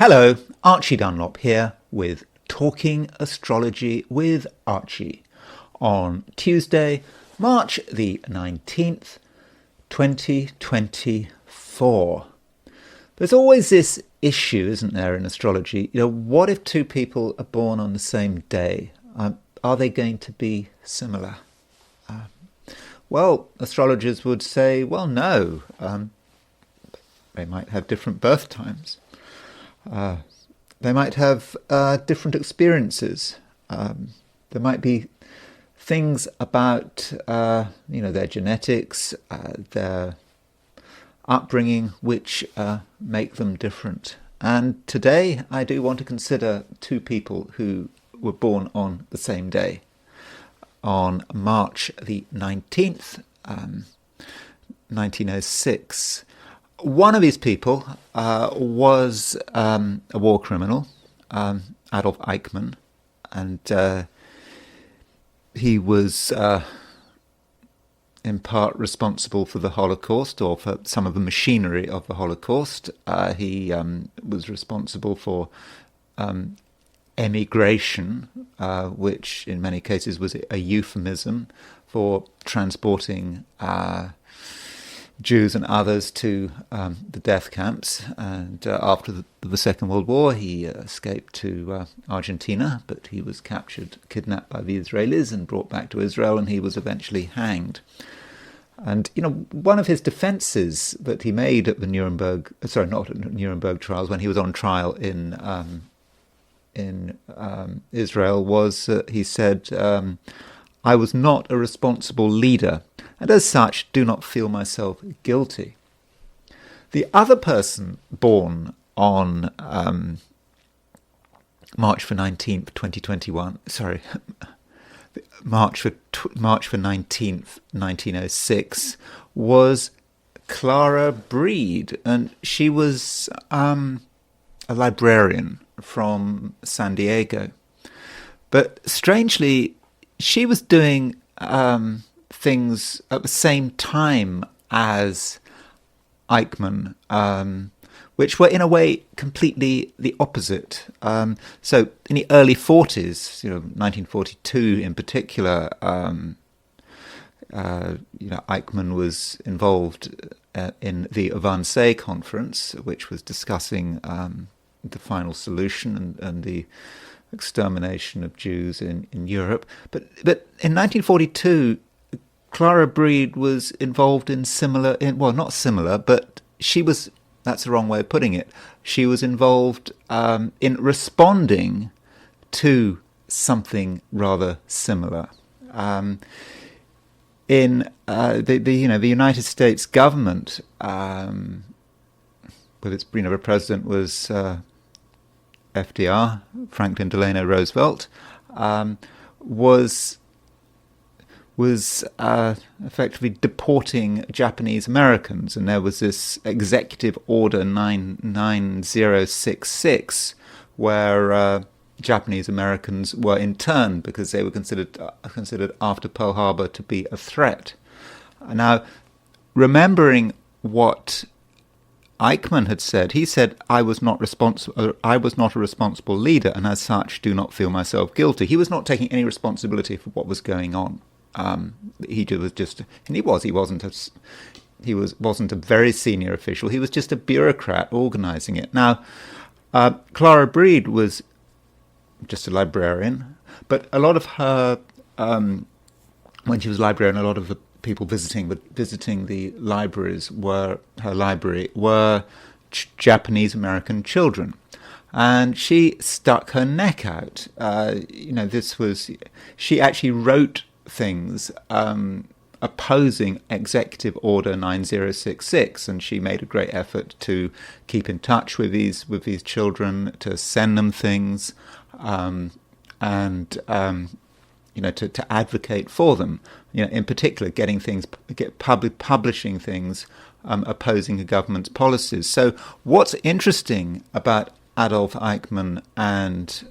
Hello, Archie Dunlop here with Talking Astrology with Archie on Tuesday, March the 19th, 2024. There's always this issue, isn't there, in astrology? What if two people are born on the same day? Are they going to be similar? Well, astrologers would say, well, no. They might have different birth times. They might have different experiences. There might be things about, their genetics, their upbringing, which make them different. And today I do want to consider two people who were born on the same day, on March the 19th, 1906. One of these people was a war criminal, Adolf Eichmann, and he was in part responsible for the Holocaust, or for some of the machinery of the Holocaust. He was responsible for emigration, which in many cases was a euphemism for transporting Jews and others to the death camps. And after the Second World War, he escaped to Argentina, but he was kidnapped by the Israelis and brought back to Israel, and he was eventually hanged. And, one of his defenses that he made at the not at Nuremberg trials, when he was on trial in Israel, was he said, I was not a responsible leader, and as such do not feel myself guilty. The other person born on March the 19th, 2021, March the 19th, 1906, was Clara Breed, and she was a librarian from San Diego. But strangely, she was doing things at the same time as Eichmann, which were in a way completely the opposite. So in the early 40s, 1942 in particular, Eichmann was involved in the Wannsee conference, which was discussing the final solution and the extermination of Jews in Europe. But in 1942, Clara Breed was involved in not similar, but she was, that's the wrong way of putting it, she was involved in responding to something rather similar. In the United States government, with its the president was FDR, Franklin Delano Roosevelt, was effectively deporting Japanese Americans, and there was this Executive Order 9066, where Japanese Americans were interned because they were considered after Pearl Harbor to be a threat. Now, remembering what Eichmann had said, he said, I was not a responsible leader, and as such do not feel myself guilty. He was not taking any responsibility for what was going on. He wasn't a very senior official. He was just a bureaucrat organising it. Now, Clara Breed was just a librarian, but a lot of her, when she was a librarian, a lot of the people visiting the libraries were Japanese American children, and she stuck her neck out. She actually wrote things opposing Executive Order 9066, and she made a great effort to keep in touch with these children, to send them things, to advocate for them. In particular, publishing things opposing the government's policies. So, what's interesting about Adolf Eichmann and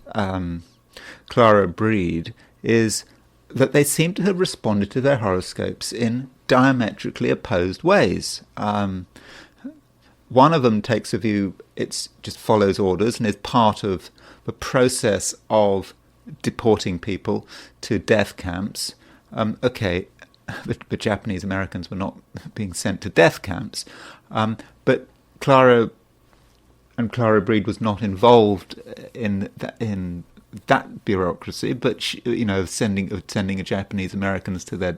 Clara Breed is that they seem to have responded to their horoscopes in diametrically opposed ways. one of them takes a view, it just follows orders and is part of the process of deporting people to death camps. Okay, the Japanese Americans were not being sent to death camps, but Clara Breed was not involved in that bureaucracy, but she, sending Japanese Americans to their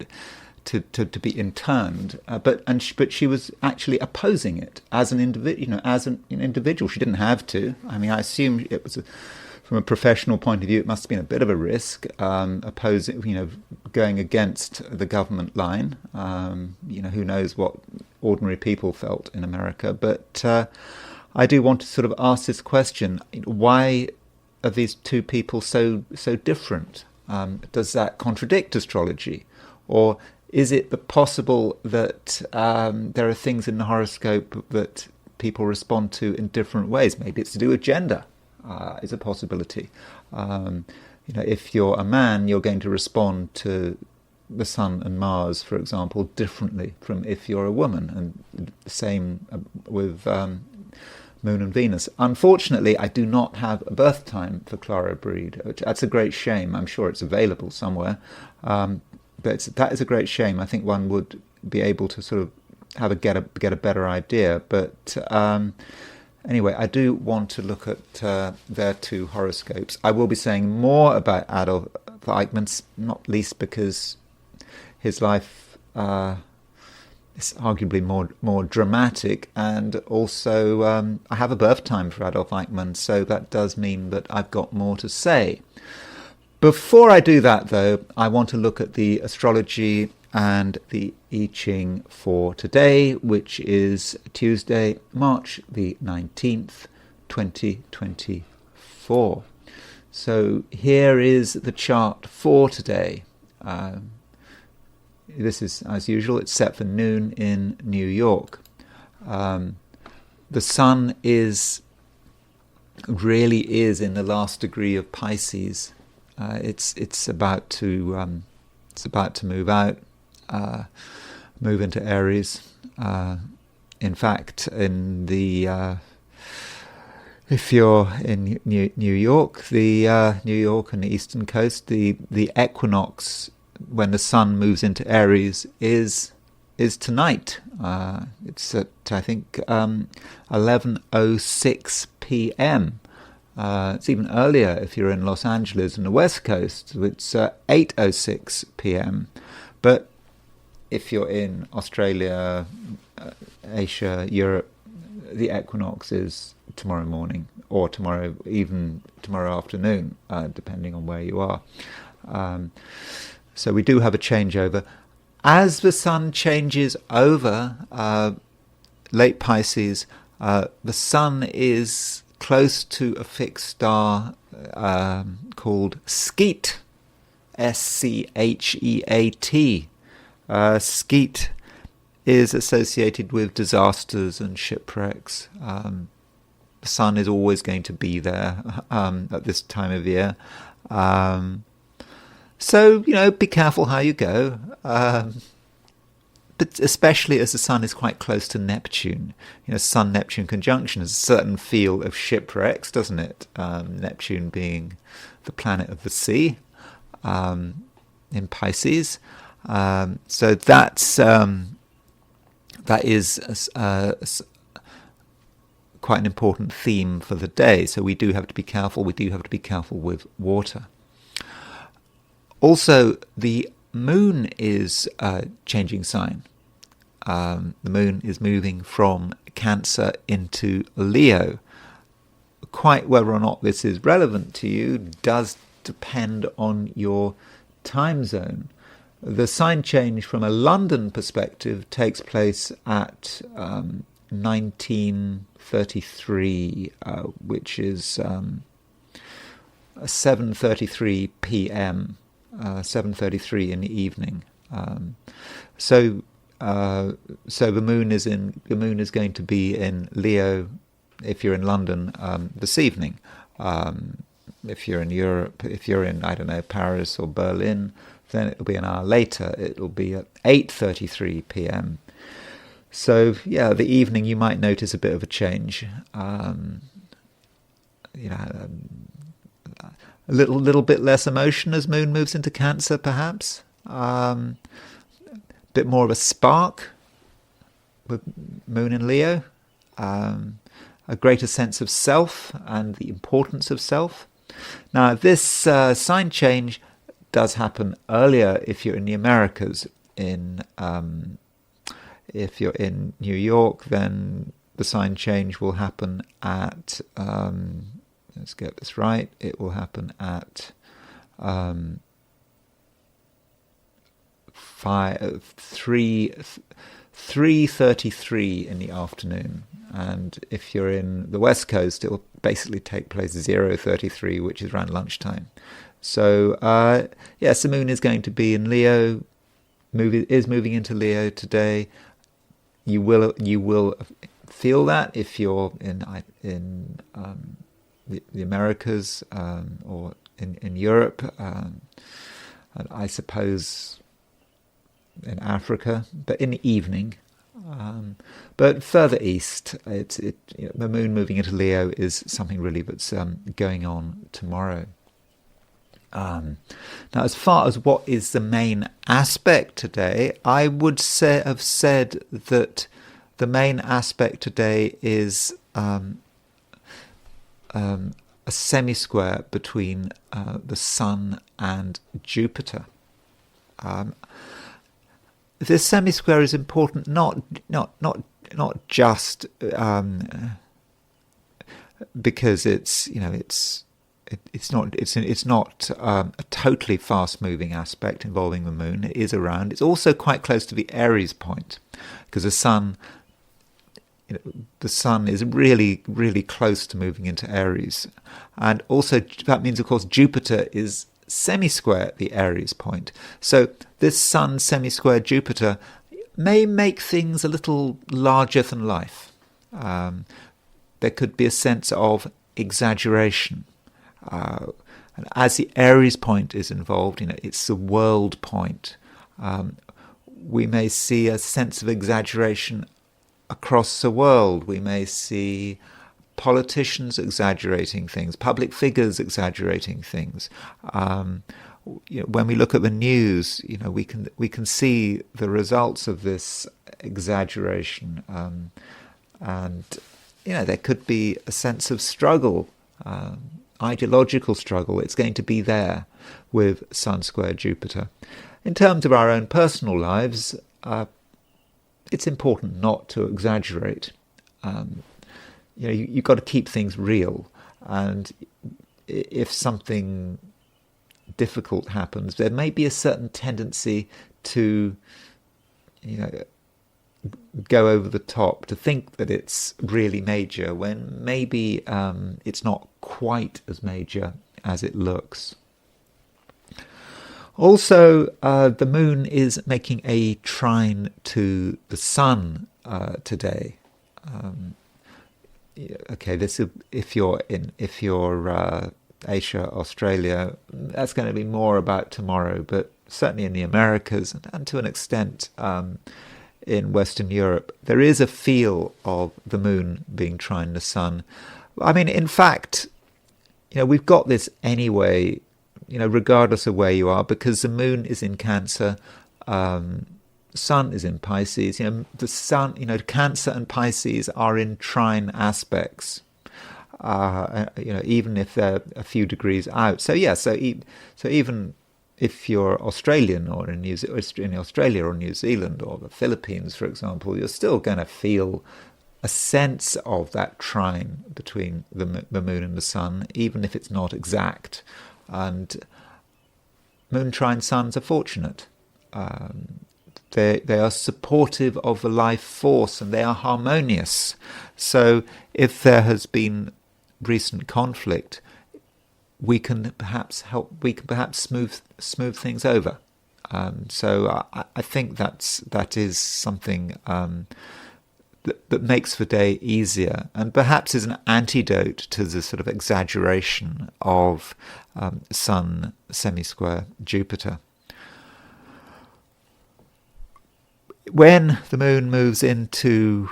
to be interned, but she was actually opposing it as an individual. As an individual, she didn't have to. I mean, I assume it was from a professional point of view, it must have been a bit of a risk, opposing, going against the government line. Who knows what ordinary people felt in America, but I do want to sort of ask this question: why are these two people so different? Does that contradict astrology, or is it possible that there are things in the horoscope that people respond to in different ways? Maybe it's to do with gender. Is a possibility. If you're a man, you're going to respond to the Sun and Mars, for example, differently from if you're a woman, and the same with Moon and Venus. Unfortunately, I do not have a birth time for Clara Breed. That's a great shame. I'm sure it's available somewhere, but that is a great shame. I think one would be able to sort of get a better idea, but. Anyway, I do want to look at their two horoscopes. I will be saying more about Adolf Eichmann, not least because his life is arguably more dramatic, and also I have a birth time for Adolf Eichmann, so that does mean that I've got more to say. Before I do that, though, I want to look at the astrology and the I Ching for today, which is Tuesday, March the 19th, 2024. So here is the chart for today. This is, as usual, it's set for noon in New York. The sun really is in the last degree of Pisces. It's about to move out. Move into Aries. In fact, if you're in New York, New York and the eastern coast, the equinox when the sun moves into Aries is tonight. It's at I think 11:06 p.m. It's even earlier if you're in Los Angeles and the west coast. It's 8:06 p.m. But if you're in Australia, Asia, Europe, the equinox is tomorrow morning, or even tomorrow afternoon, depending on where you are. So we do have a changeover. As the sun changes over late Pisces, the sun is close to a fixed star called Skeet, Scheat. Skeet is associated with disasters and shipwrecks. The sun is always going to be there at this time of year. So, be careful how you go. But especially as the sun is quite close to Neptune. Sun-Neptune conjunction has a certain feel of shipwrecks, doesn't it? Neptune being the planet of the sea in Pisces. So that is quite an important theme for the day. So we do have to be careful. We do have to be careful with water. Also, the moon is changing sign. The moon is moving from Cancer into Leo. Quite whether or not this is relevant to you does depend on your time zone. The sign change from a London perspective takes place at 1933, which is 7:33 p.m., 7:33 in the evening. So the moon is going to be in Leo if you're in London this evening. If you're in Europe, if you're in Paris or Berlin, then it'll be an hour later. It'll be at 8:33 p.m. So yeah, the evening you might notice a bit of a change. You know, a little bit less emotion as Moon moves into Cancer, perhaps. Bit more of a spark with Moon in Leo. A greater sense of self and the importance of self. Now, this sign change does happen earlier if you're in the Americas. If you're in New York, then the sign change will happen at, let's get this right, it will happen at 3:33 in the afternoon. And if you're in the West Coast, it will basically take place 0:33, which is around lunchtime. So, yes, the Moon is going to be in Leo, is moving into Leo today. You will feel that if you're in the Americas or in Europe, and I suppose in Africa, but in the evening. But further east, the Moon moving into Leo is something really that's going on tomorrow. Now, as far as what is the main aspect today, I would have said that the main aspect today is a semisquare between the Sun and Jupiter. This semisquare is important not just because it's not a totally fast-moving aspect involving the Moon. It is around. It's also quite close to the Aries point, because the Sun is really, really close to moving into Aries, and also that means, of course, Jupiter is semisquare at the Aries point. So this Sun semisquare Jupiter may make things a little larger than life. There could be a sense of exaggeration. And as the Aries point is involved, it's the world point. We may see a sense of exaggeration across the world. We may see politicians exaggerating things, public figures exaggerating things. When we look at the news, we can see the results of this exaggeration, and there could be a sense of struggle. Ideological struggle. It's going to be there with Sun square Jupiter. In terms of our own personal lives, it's important not to exaggerate. You've got to keep things real, and if something difficult happens, there may be a certain tendency to go over the top, to think that it's really major, when maybe it's not quite as major as it looks. Also, the Moon is making a trine to the Sun today. This if you're Asia, Australia, that's going to be more about tomorrow, but certainly in the Americas and to an extent in Western Europe, there is a feel of the Moon being trine the Sun. I mean, in fact, we've got this anyway, regardless of where you are, because the Moon is in Cancer, Sun is in Pisces. The Sun, Cancer and Pisces are in trine aspects. Even if they're a few degrees out. So even if you're Australian or in Australia or New Zealand or the Philippines, for example, you're still going to feel a sense of that trine between the Moon and the Sun, even if it's not exact. And Moon trine Suns are fortunate. They are supportive of the life force, and they are harmonious. So if there has been recent conflict, we can perhaps smooth things over. So I think that is something that makes the day easier, and perhaps is an antidote to the sort of exaggeration of Sun semisquare Jupiter. when the moon moves into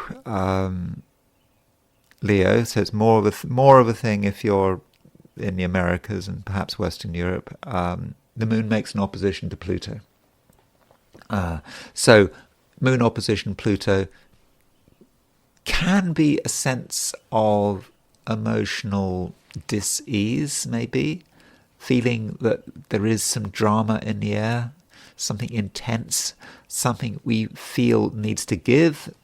Leo, so it's more of a thing if you're in the Americas and perhaps Western Europe. The moon makes an opposition to Pluto. So moon opposition Pluto can be a sense of emotional dis-ease, maybe, feeling that there is some drama in the air, something intense, something we feel needs to give.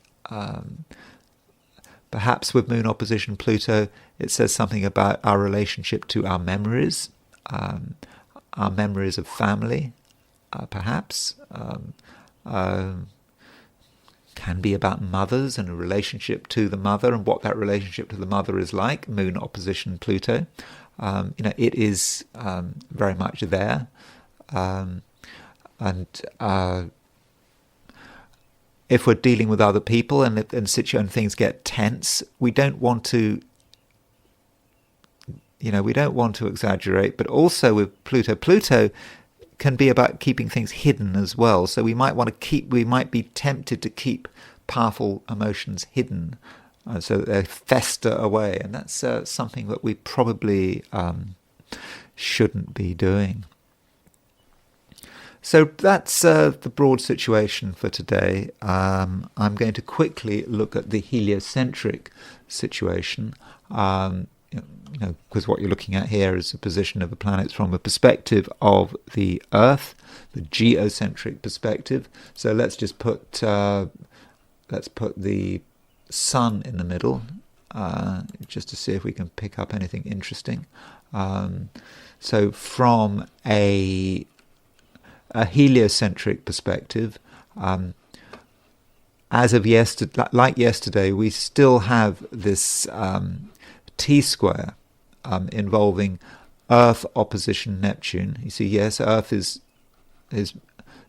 Perhaps with moon opposition Pluto, it says something about our relationship to our memories of family, perhaps. Can be about mothers and a relationship to the mother and what that relationship to the mother is like. Moon opposition Pluto, it is very much there, and if we're dealing with other people and things get tense, we don't want to. We don't want to exaggerate, but also with Pluto can be about keeping things hidden as well. So we might be tempted to keep powerful emotions hidden, so that they fester away, and that's something that we probably shouldn't be doing. So that's the broad situation for today. I'm going to quickly look at the heliocentric situation. Because what you're looking at here is the position of the planets from a perspective of the Earth, the geocentric perspective. So let's just put the Sun in the middle, just to see if we can pick up anything interesting. So from a heliocentric perspective, as of yesterday, we still have this T-square involving Earth opposition Neptune. You see, yes, Earth is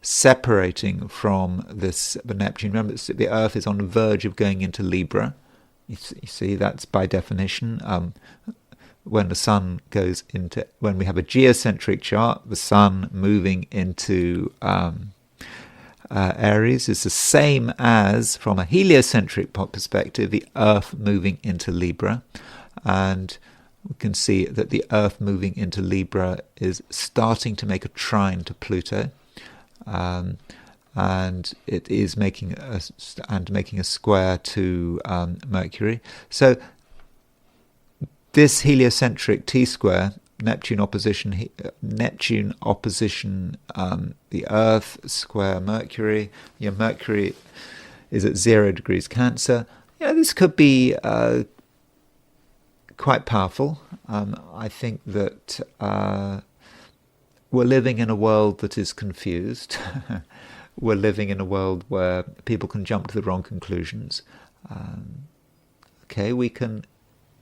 separating from the Neptune. Remember, the Earth is on the verge of going into Libra. You see, that's by definition. When the Sun goes into, when we have a geocentric chart, the Sun moving into Aries is the same as, from a heliocentric perspective, the Earth moving into Libra. And we can see that the Earth moving into Libra is starting to make a trine to Pluto, and it is making a square to Mercury. So this heliocentric T-square, Neptune opposition the Earth square Mercury. Mercury is at 0 degrees Cancer. This could be quite powerful. I think that we're living in a world that is confused. We're living in a world where people can jump to the wrong conclusions.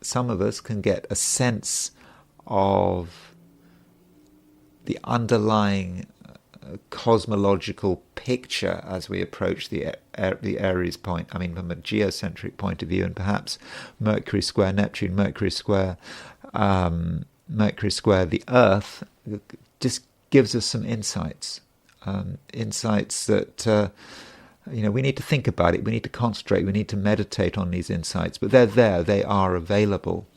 Some of us can get a sense of the underlying cosmological picture as we approach the Aries point. From a geocentric point of view, and perhaps Mercury square Neptune, Mercury square the Earth, just gives us some insights. Insights that we need to think about it. We need to concentrate. We need to meditate on these insights. But they're there. They are available.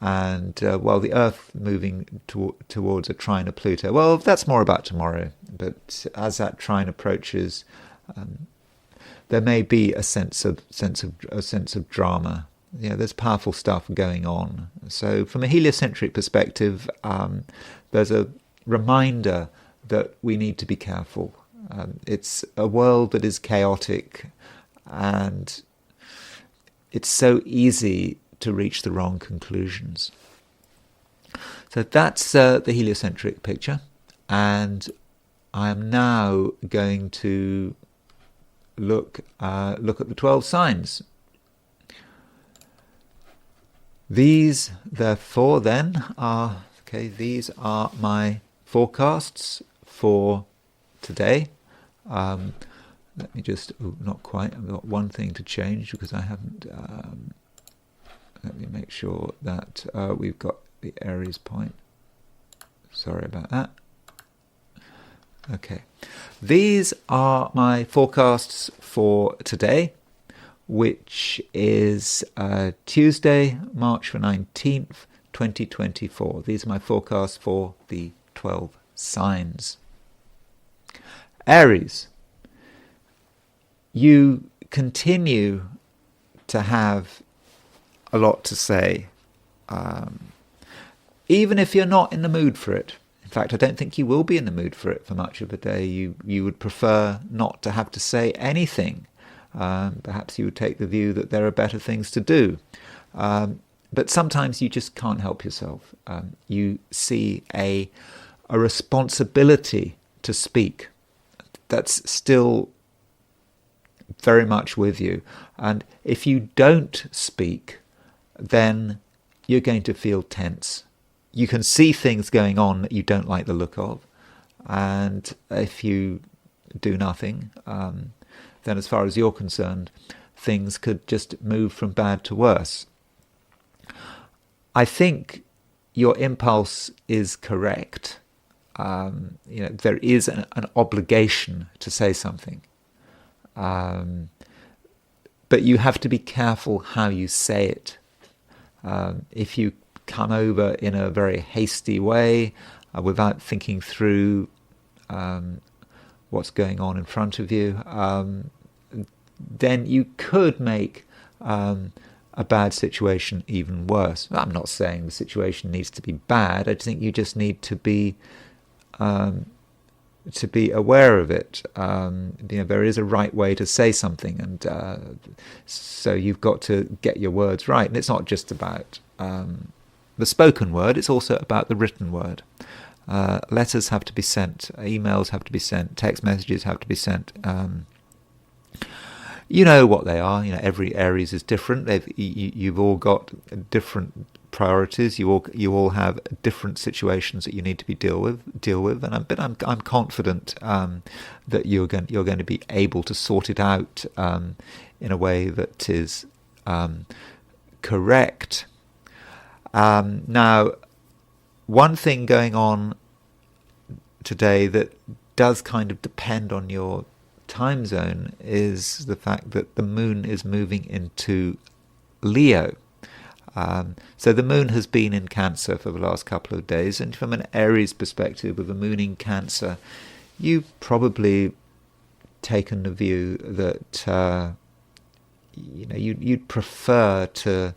And while the Earth moving towards a trine of Pluto, well, that's more about tomorrow. But as that trine approaches, there may be a sense of drama. There's powerful stuff going on. So, from a heliocentric perspective, there's a reminder that we need to be careful. It's a world that is chaotic, and it's so easy to reach the wrong conclusions. So that's the heliocentric picture, and I am now going to look at the 12 signs. These, therefore, then are these are my forecasts for today. Let me just, not quite, I've got one thing to change because I haven't, let me make sure that we've got the Aries point. Sorry about that. Okay. These are my forecasts for today, which is Tuesday, March the 19th, 2024. These are my forecasts for the 12 signs. Aries, you continue to have a lot to say, even if you're not in the mood for it. In fact, I don't think you will be in the mood for it for much of the day. You would prefer not to have to say anything. Perhaps you would take the view that there are better things to do. But sometimes you just can't help yourself. You see a responsibility to speak that's still very much with you. And if you don't speak, then you're going to feel tense. You can see things going on that you don't like the look of. And if you do nothing, then as far as you're concerned, things could just move from bad to worse. I think your impulse is correct. There is an obligation to say something. But you have to be careful how you say it. If you come over in a very hasty way, without thinking through what's going on in front of you, then you could make a bad situation even worse. I'm not saying the situation needs to be bad. I think you just need to be aware of it. There is a right way to say something, and so you've got to get your words right. And it's not just about the spoken word, it's also about the written word. Letters have to be sent, emails have to be sent, text messages have to be sent. You know what they are. Every Aries is different. You've all got different priorities. You all have different situations that you need to be deal with. And I'm confident that you're going to be able to sort it out in a way that is correct. Now, one thing going on today that does kind of depend on your time zone is the fact that the moon is moving into Leo. So the moon has been in Cancer for the last couple of days, and from an Aries perspective, with the moon in Cancer, you've probably taken the view that you'd prefer to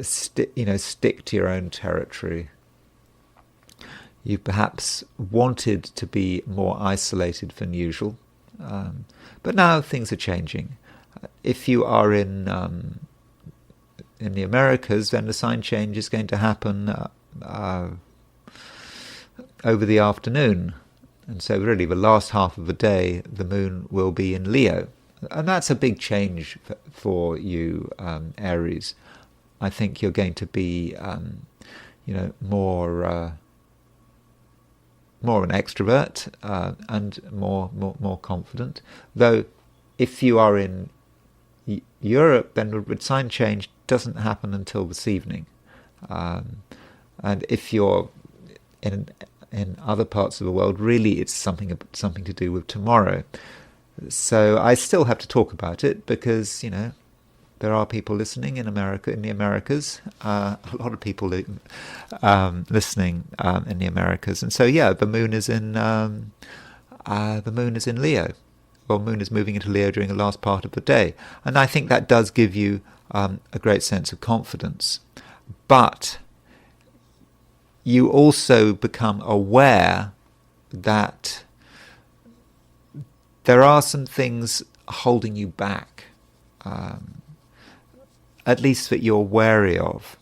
stick to your own territory. You perhaps wanted to be more isolated than usual, but now things are changing. If you are in the Americas, then the sign change is going to happen over the afternoon, and so really the last half of the day the moon will be in Leo, and that's a big change for you, Aries. I think you're going to be more an extrovert and more confident. Though if you are in Europe, then the sign change doesn't happen until this evening. And if you're in other parts of the world, really it's something to do with tomorrow. So I still have to talk about it because, there are people listening in America, in the Americas. A lot of people listening in the Americas, and so the moon is in Leo. Well, moon is moving into Leo during the last part of the day, and I think that does give you a great sense of confidence. But you also become aware that there are some things holding you back. At least that you're wary of.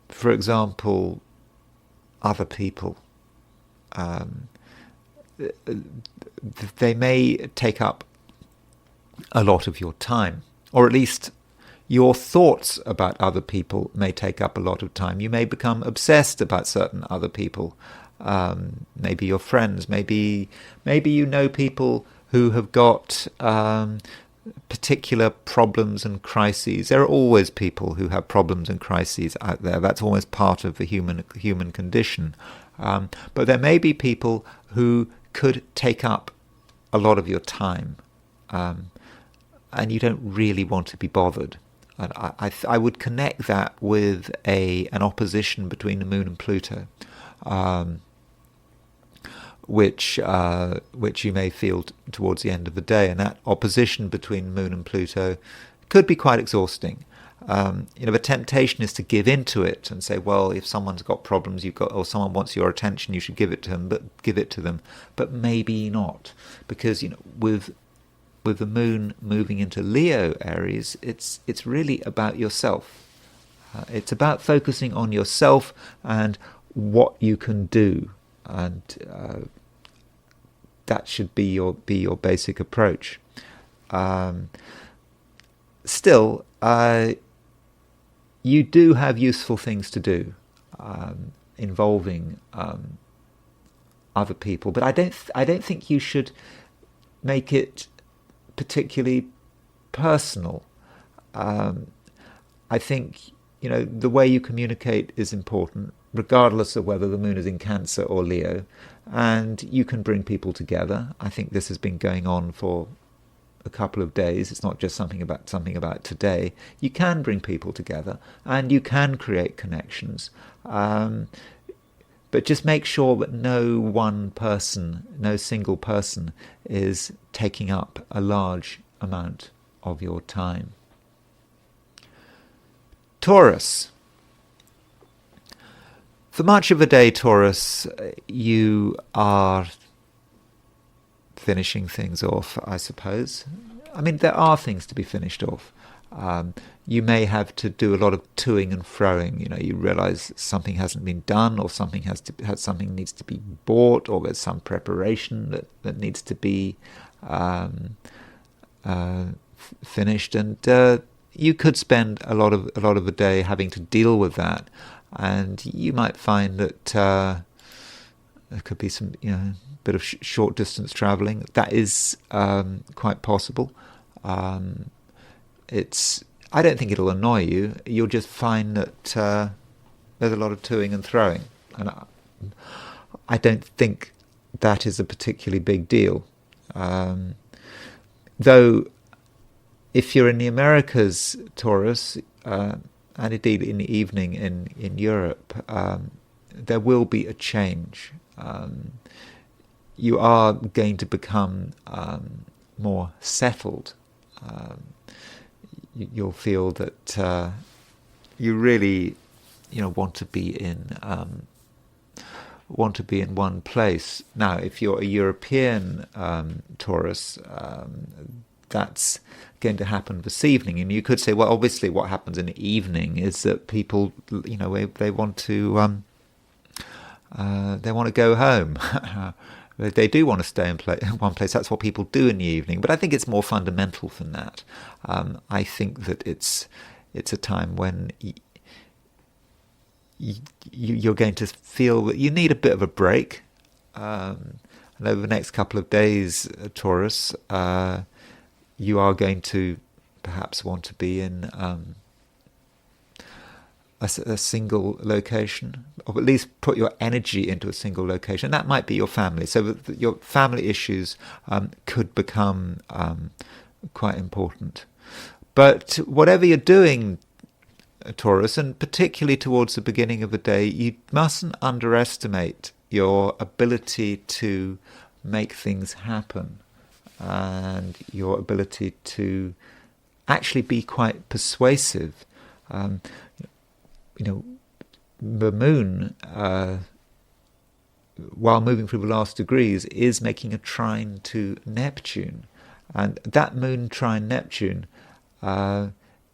For example, other people. They may take up a lot of your time, or at least your thoughts about other people may take up a lot of time. You may become obsessed about certain other people. Maybe your friends, maybe you know people who have got particular problems and crises. There are always people who have problems and crises out there. That's always part of the human condition. But there may be people who could take up a lot of your time, and you don't really want to be bothered. And I would connect that with an opposition between the Moon and Pluto, which you may feel towards the end of the day. And that opposition between Moon and Pluto could be quite exhausting. The temptation is to give into it and say, well, if someone's got problems, or someone wants your attention, you should give it to them. But maybe not, because with the Moon moving into Leo Aries, it's really about yourself. It's about focusing on yourself and what you can do, and that should be your basic approach. Still, you do have useful things to do involving other people, but I don't think you should make it particularly personal. I think the way you communicate is important, regardless of whether the Moon is in Cancer or Leo, and you can bring people together. I think this has been going on for a couple of days. It's not just something about today. You can bring people together and you can create connections, but just make sure that no single person is taking up a large amount of your time. Taurus. For much of the day, Taurus, you are finishing things off, I suppose. I mean, there are things to be finished off. You may have to do a lot of toing and froing. You realise something hasn't been done, or something needs to be bought, or there's some preparation that needs to be finished, and you could spend a lot of the day having to deal with that, and you might find that there could be some bit of short distance travelling. That is quite possible. I don't think it'll annoy you. You'll just find that there's a lot of toing and throwing, and I don't think that is a particularly big deal. Though, if you're in the Americas, Taurus, and indeed in the evening in Europe, there will be a change. You are going to become more settled. You'll feel that you really, want to be in one place. Now, if you're a European Taurus, that's going to happen this evening, and you could say, well, obviously, what happens in the evening is that people, they want to go home. They do want to stay in one place. That's what people do in the evening. But I think it's more fundamental than that. I think that it's a time when you're going to feel that you need a bit of a break. And over the next couple of days, Taurus, you are going to perhaps want to be in a single location, or at least put your energy into a single location. That might be your family. So that your family issues could become quite important. But whatever you're doing, Taurus, and particularly towards the beginning of the day, you mustn't underestimate your ability to make things happen, and your ability to actually be quite persuasive. The Moon, while moving through the last degrees, is making a trine to Neptune. And that Moon trine Neptune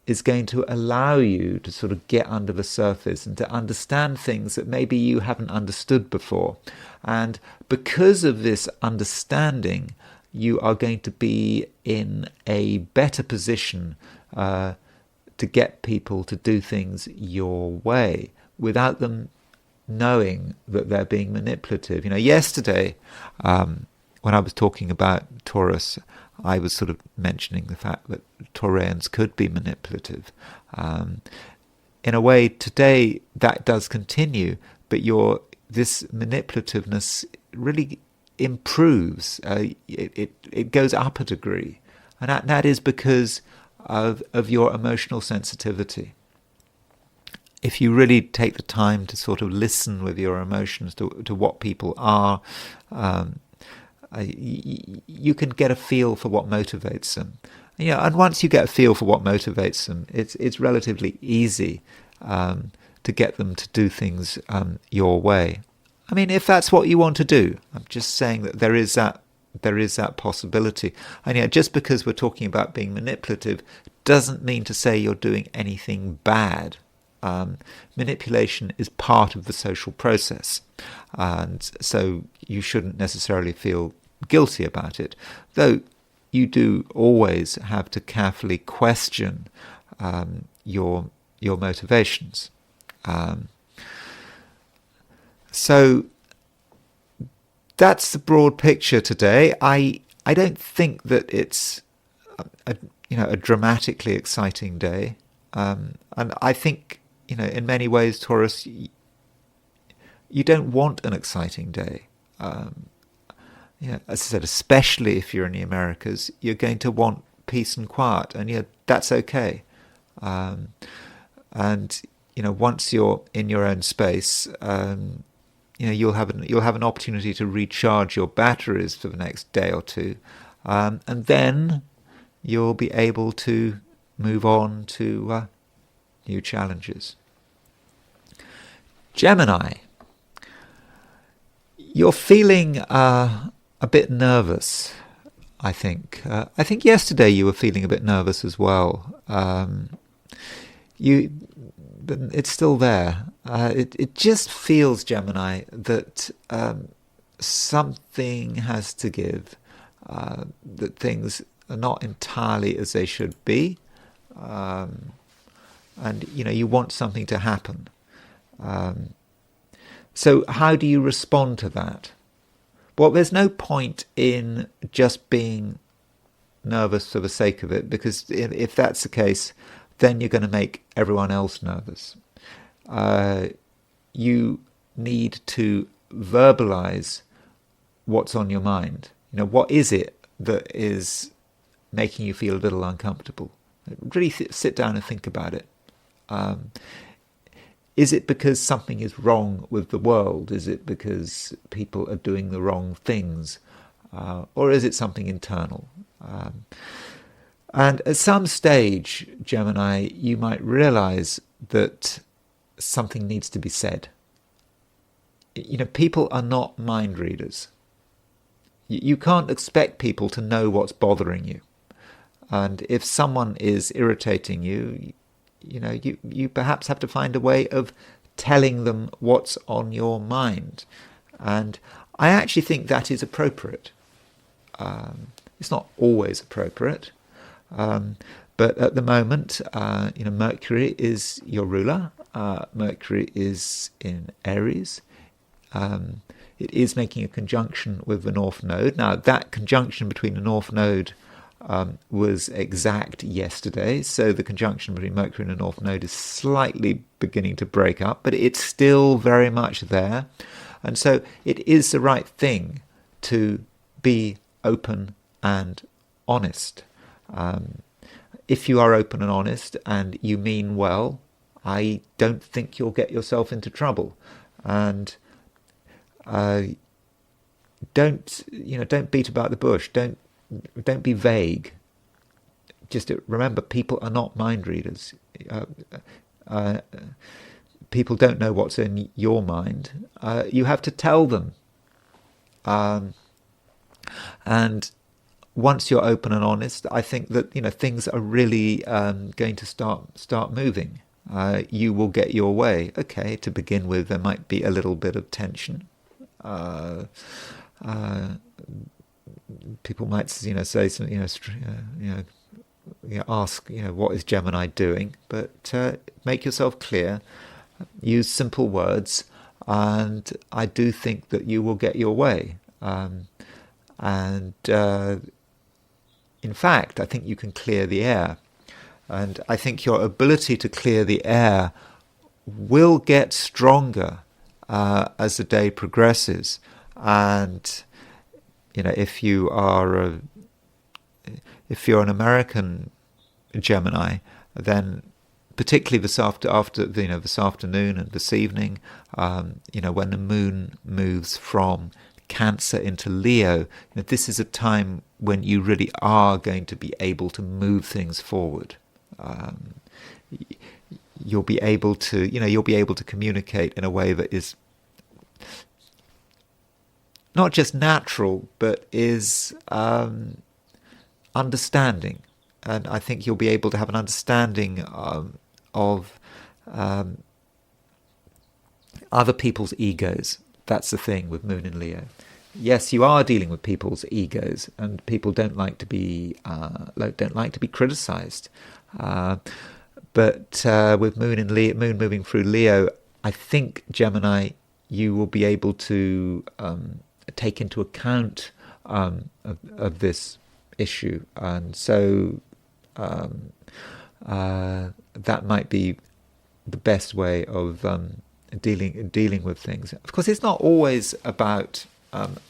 is going to allow you to sort of get under the surface and to understand things that maybe you haven't understood before. And because of this understanding, you are going to be in a better position to get people to do things your way without them knowing that they're being manipulative. Yesterday, when I was talking about Taurus, I was sort of mentioning the fact that Taurians could be manipulative. In a way, today that does continue, but you're this manipulativeness really improves. It goes up a degree, and that is because of your emotional sensitivity. If you really take the time to sort of listen with your emotions to what people are, you can get a feel for what motivates them. And once you get a feel for what motivates them, it's relatively easy to get them to do things your way. I mean, if that's what you want to do, I'm just saying that there is that possibility. And just because we're talking about being manipulative doesn't mean to say you're doing anything bad. Manipulation is part of the social process, and so you shouldn't necessarily feel guilty about it, though you do always have to carefully question your motivations. So that's the broad picture today. I don't think that it's a dramatically exciting day, and I think in many ways, Taurus, you don't want an exciting day. As I said, especially if you're in the Americas, you're going to want peace and quiet, and that's okay. And once you're in your own space, you'll have an opportunity to recharge your batteries for the next day or two, and then you'll be able to move on to new challenges. Gemini, you're feeling a bit nervous, I think. I think yesterday you were feeling a bit nervous as well. It's still there. It just feels, Gemini, that something has to give, that things are not entirely as they should be, and you want something to happen. So how do you respond to that? Well, there's no point in just being nervous for the sake of it, because if that's the case, then you're going to make everyone else nervous. You need to verbalize what's on your mind. What is it that is making you feel a little uncomfortable? Really sit down and think about it. Is it because something is wrong with the world? Is it because people are doing the wrong things? Or is it something internal? And at some stage, Gemini, you might realize that something needs to be said. People are not mind readers. You can't expect people to know what's bothering you. And if someone is irritating you, you perhaps have to find a way of telling them what's on your mind. And I actually think that is appropriate. It's not always appropriate. But at the moment, Mercury is your ruler. Mercury is in Aries. It is making a conjunction with the North Node. Now, that conjunction between the North Node was exact yesterday, so the conjunction between Mercury and the North Node is slightly beginning to break up, but it's still very much there. And so it is the right thing to be open and honest. If you are open and honest and you mean well, I don't think you'll get yourself into trouble. And don't beat about the bush. Don't be vague. Just remember, people are not mind readers. People don't know what's in your mind. You have to tell them. And once you're open and honest, I think that things are really going to start moving. You will get your way. Okay, to begin with, there might be a little bit of tension. People might say something, ask what is Gemini doing, but make yourself clear. Use simple words, and I do think that you will get your way. In fact, I think you can clear the air. And I think your ability to clear the air will get stronger as the day progresses. And if you're an American Gemini, then particularly this afternoon and this evening, when the moon moves from Cancer into Leo, this is a time when you really are going to be able to move things forward. You'll be able to communicate in a way that is not just natural, but is understanding. And I think you'll be able to have an understanding of other people's egos. That's the thing with Moon in Leo. Yes, you are dealing with people's egos, and people don't like to be criticised. But with Moon in Leo, Moon moving through Leo, I think, Gemini, you will be able to take into account of this issue, and so that might be the best way of dealing with things. Of course, it's not always about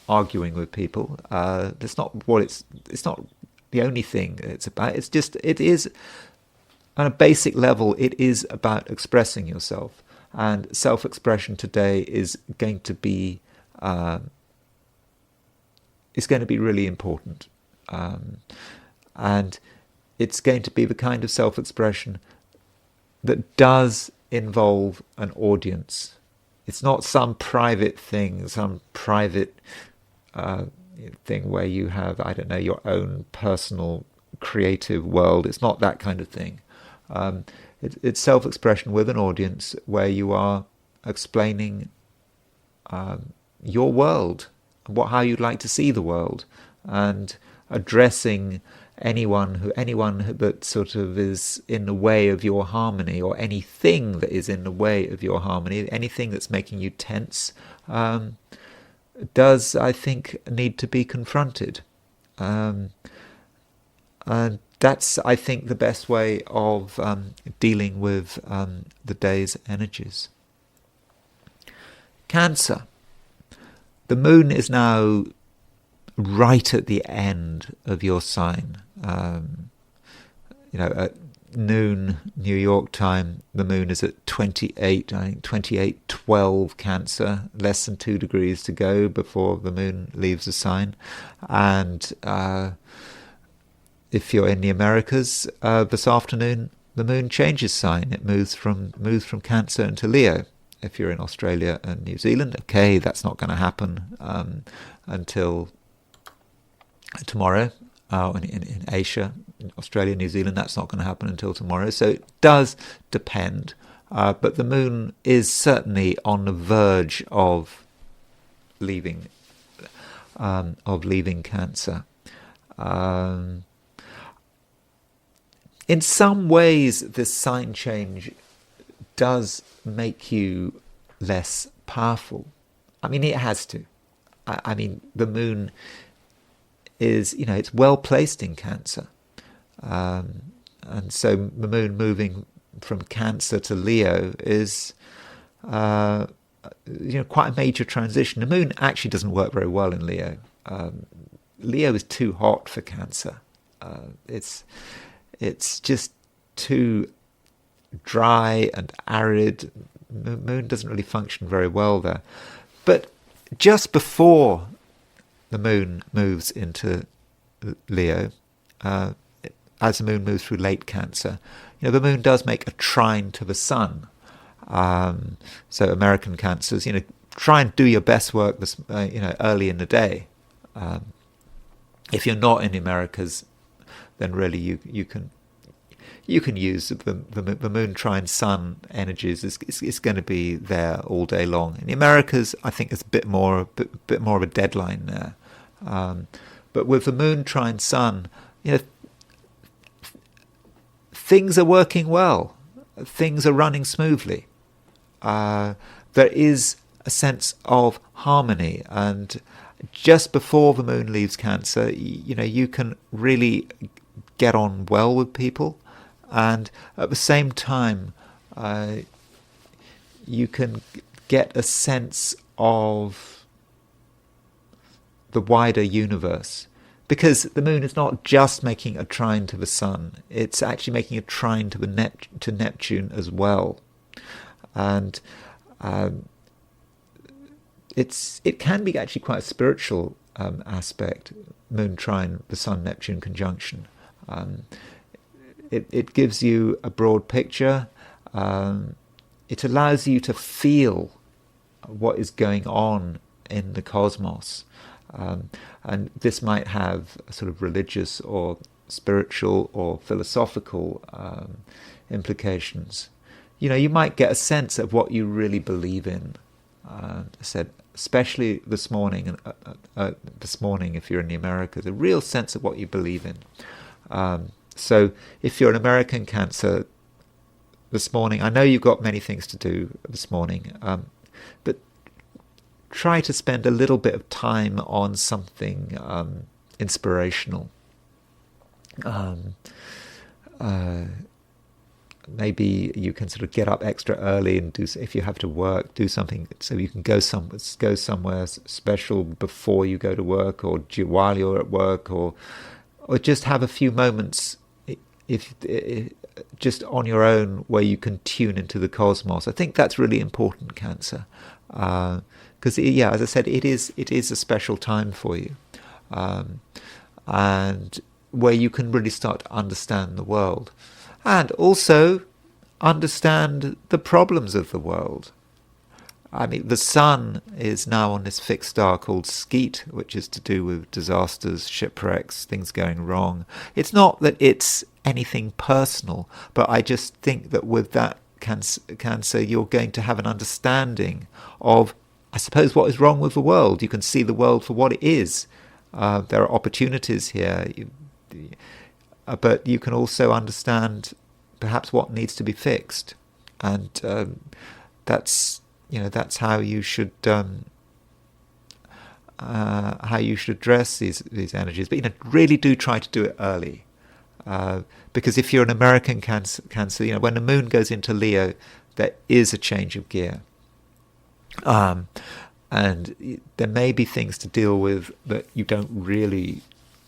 arguing with people. That's not what it's not the only thing it's about. It is on a basic level, it is about expressing yourself, and self-expression today is going to be really important, and it's going to be the kind of self-expression that does involve an audience. It's not some private thing, some private thing where you have, I don't know, your own personal creative world. It's not that kind of thing. It's self-expression with an audience where you are explaining your world, how you'd like to see the world, and addressing anyone that sort of is in the way of your harmony, or anything that is in the way of your harmony, anything that's making you tense, does, I think, need to be confronted. And that's, I think, the best way of dealing with the day's energies. Cancer. The moon is now right at the end of your sign. At noon New York time, the moon is at 28:12 Cancer, less than 2 degrees to go before the moon leaves the sign. And if you're in the Americas, this afternoon the moon changes sign. It moves from Cancer into Leo. If you're in Australia and New Zealand, okay, that's not going to happen until tomorrow. In Asia, in Australia, New Zealand, that's not going to happen until tomorrow. So it does depend, but the moon is certainly on the verge of leaving Cancer. In some ways, this sign change does make you less powerful. I mean, it has to. I mean, the moon is, it's well placed in Cancer. And so the moon moving from Cancer to Leo is, quite a major transition. The moon actually doesn't work very well in Leo. Leo is too hot for Cancer. It's just too dry and arid. The moon doesn't really function very well there. But just before the moon moves into Leo, as the moon moves through late Cancer, the moon does make a trine to the sun. So American Cancers, try and do your best work this, early in the day. If you're not in the Americas, then really you can use the moon trine sun energies. It's going to be there all day long. In the Americas, I think it's a bit more of a deadline there. But with the moon trine sun, things are working well. Things are running smoothly. There is a sense of harmony, and just before the moon leaves Cancer, you can really get on well with people, and at the same time, you can get a sense of the wider universe. Because the moon is not just making a trine to the sun, it's actually making a trine to Neptune as well. And it can be actually quite a spiritual aspect, moon trine, the sun-Neptune conjunction. It gives you a broad picture. It allows you to feel what is going on in the cosmos. And this might have a sort of religious or spiritual or philosophical implications. You might get a sense of what you really believe in. I said, especially this morning, if you're in the Americas, a real sense of what you believe in. So if you're an American Cancer this morning, I know you've got many things to do this morning, but try to spend a little bit of time on something inspirational. Maybe you can sort of get up extra early and do, if you have to work, do something so you can go somewhere special before you go to work, or while you're at work, or just have a few moments if just on your own where you can tune into the cosmos. I think that's really important, Cancer. Because as I said, it is a special time for you, and where you can really start to understand the world, and also understand the problems of the world. I mean, the sun is now on this fixed star called Skeet, which is to do with disasters, shipwrecks, things going wrong. It's not that it's anything personal, but I just think that with that Cancer, you're going to have an understanding of, I suppose, what is wrong with the world. You can see the world for what it is. There are opportunities here, but you can also understand perhaps what needs to be fixed, and that's how you should address these energies. But really do try to do it early, because if you're an American Cancer, when the moon goes into Leo, there is a change of gear. And there may be things to deal with that you don't really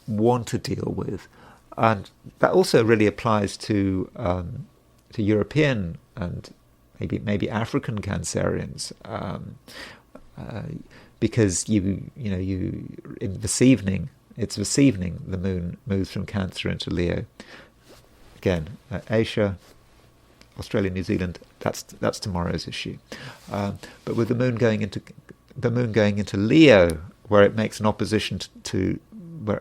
want to deal with, and that also really applies to European and maybe African Cancerians, because this evening the moon moves from Cancer into Leo. Again, Asia, Australia, New Zealand, that's tomorrow's issue. But with the moon going into Leo, where it makes an opposition where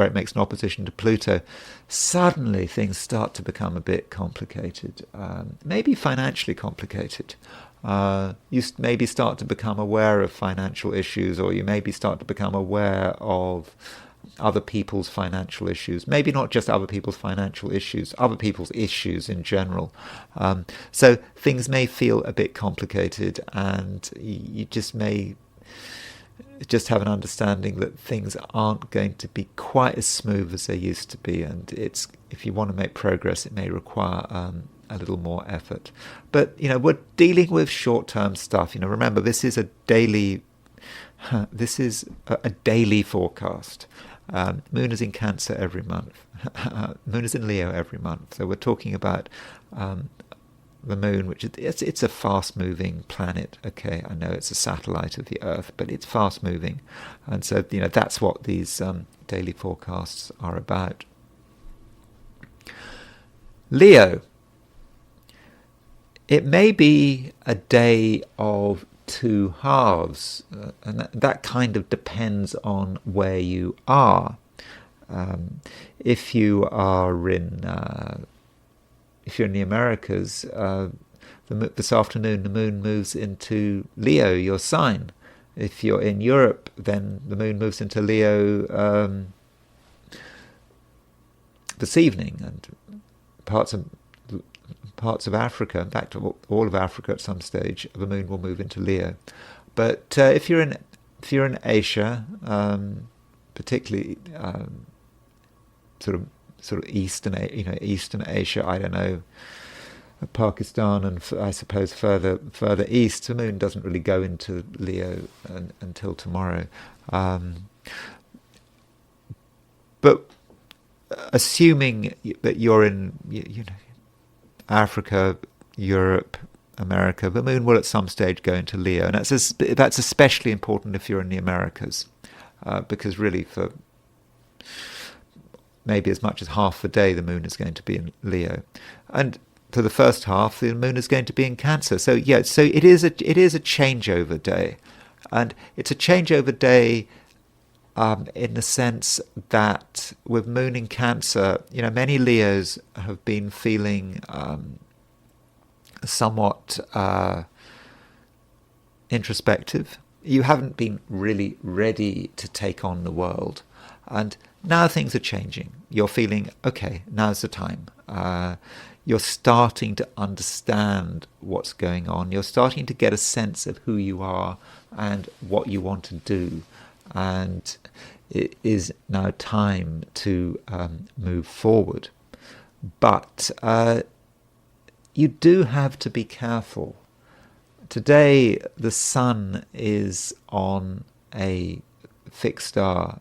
it makes an opposition to Pluto, suddenly things start to become a bit complicated, maybe financially complicated. You maybe start to become aware of financial issues, or you maybe start to become aware of other people's financial issues. Maybe not just other people's financial issues, other people's issues in general. So things may feel a bit complicated, and you just may just have an understanding that things aren't going to be quite as smooth as they used to be, and if you want to make progress, it may require a little more effort. But we're dealing with short-term stuff. Remember, this is a daily forecast. Moon is in Cancer every month. Moon is in Leo every month. So we're talking about the moon, which it's a fast-moving planet. Okay, I know it's a satellite of the Earth, but it's fast-moving, and so that's what these daily forecasts are about. Leo. It may be a day of two halves, and that kind of depends on where you are. If you're in the Americas, this afternoon the moon moves into Leo, your sign. If you're in Europe, then the moon moves into Leo this evening, and parts of Africa, in fact all of Africa at some stage, the moon will move into Leo. But if you're in Asia, particularly sort of Eastern Asia, I don't know, Pakistan and I suppose further east. The moon doesn't really go into Leo until tomorrow. But assuming that you're in Africa, Europe, America, the moon will at some stage go into Leo, and that's especially important if you're in the Americas, because really for maybe as much as half the day the moon is going to be in Leo, and for the first half the moon is going to be in Cancer. So it is a changeover day, and it's a changeover day in the sense that with moon in Cancer, many Leos have been feeling somewhat introspective. You haven't been really ready to take on the world, and now things are changing. You're feeling, okay, now's the time. You're starting to understand what's going on. You're starting to get a sense of who you are and what you want to do, and it is now time to move forward. But you do have to be careful. Today, the sun is on a fixed star,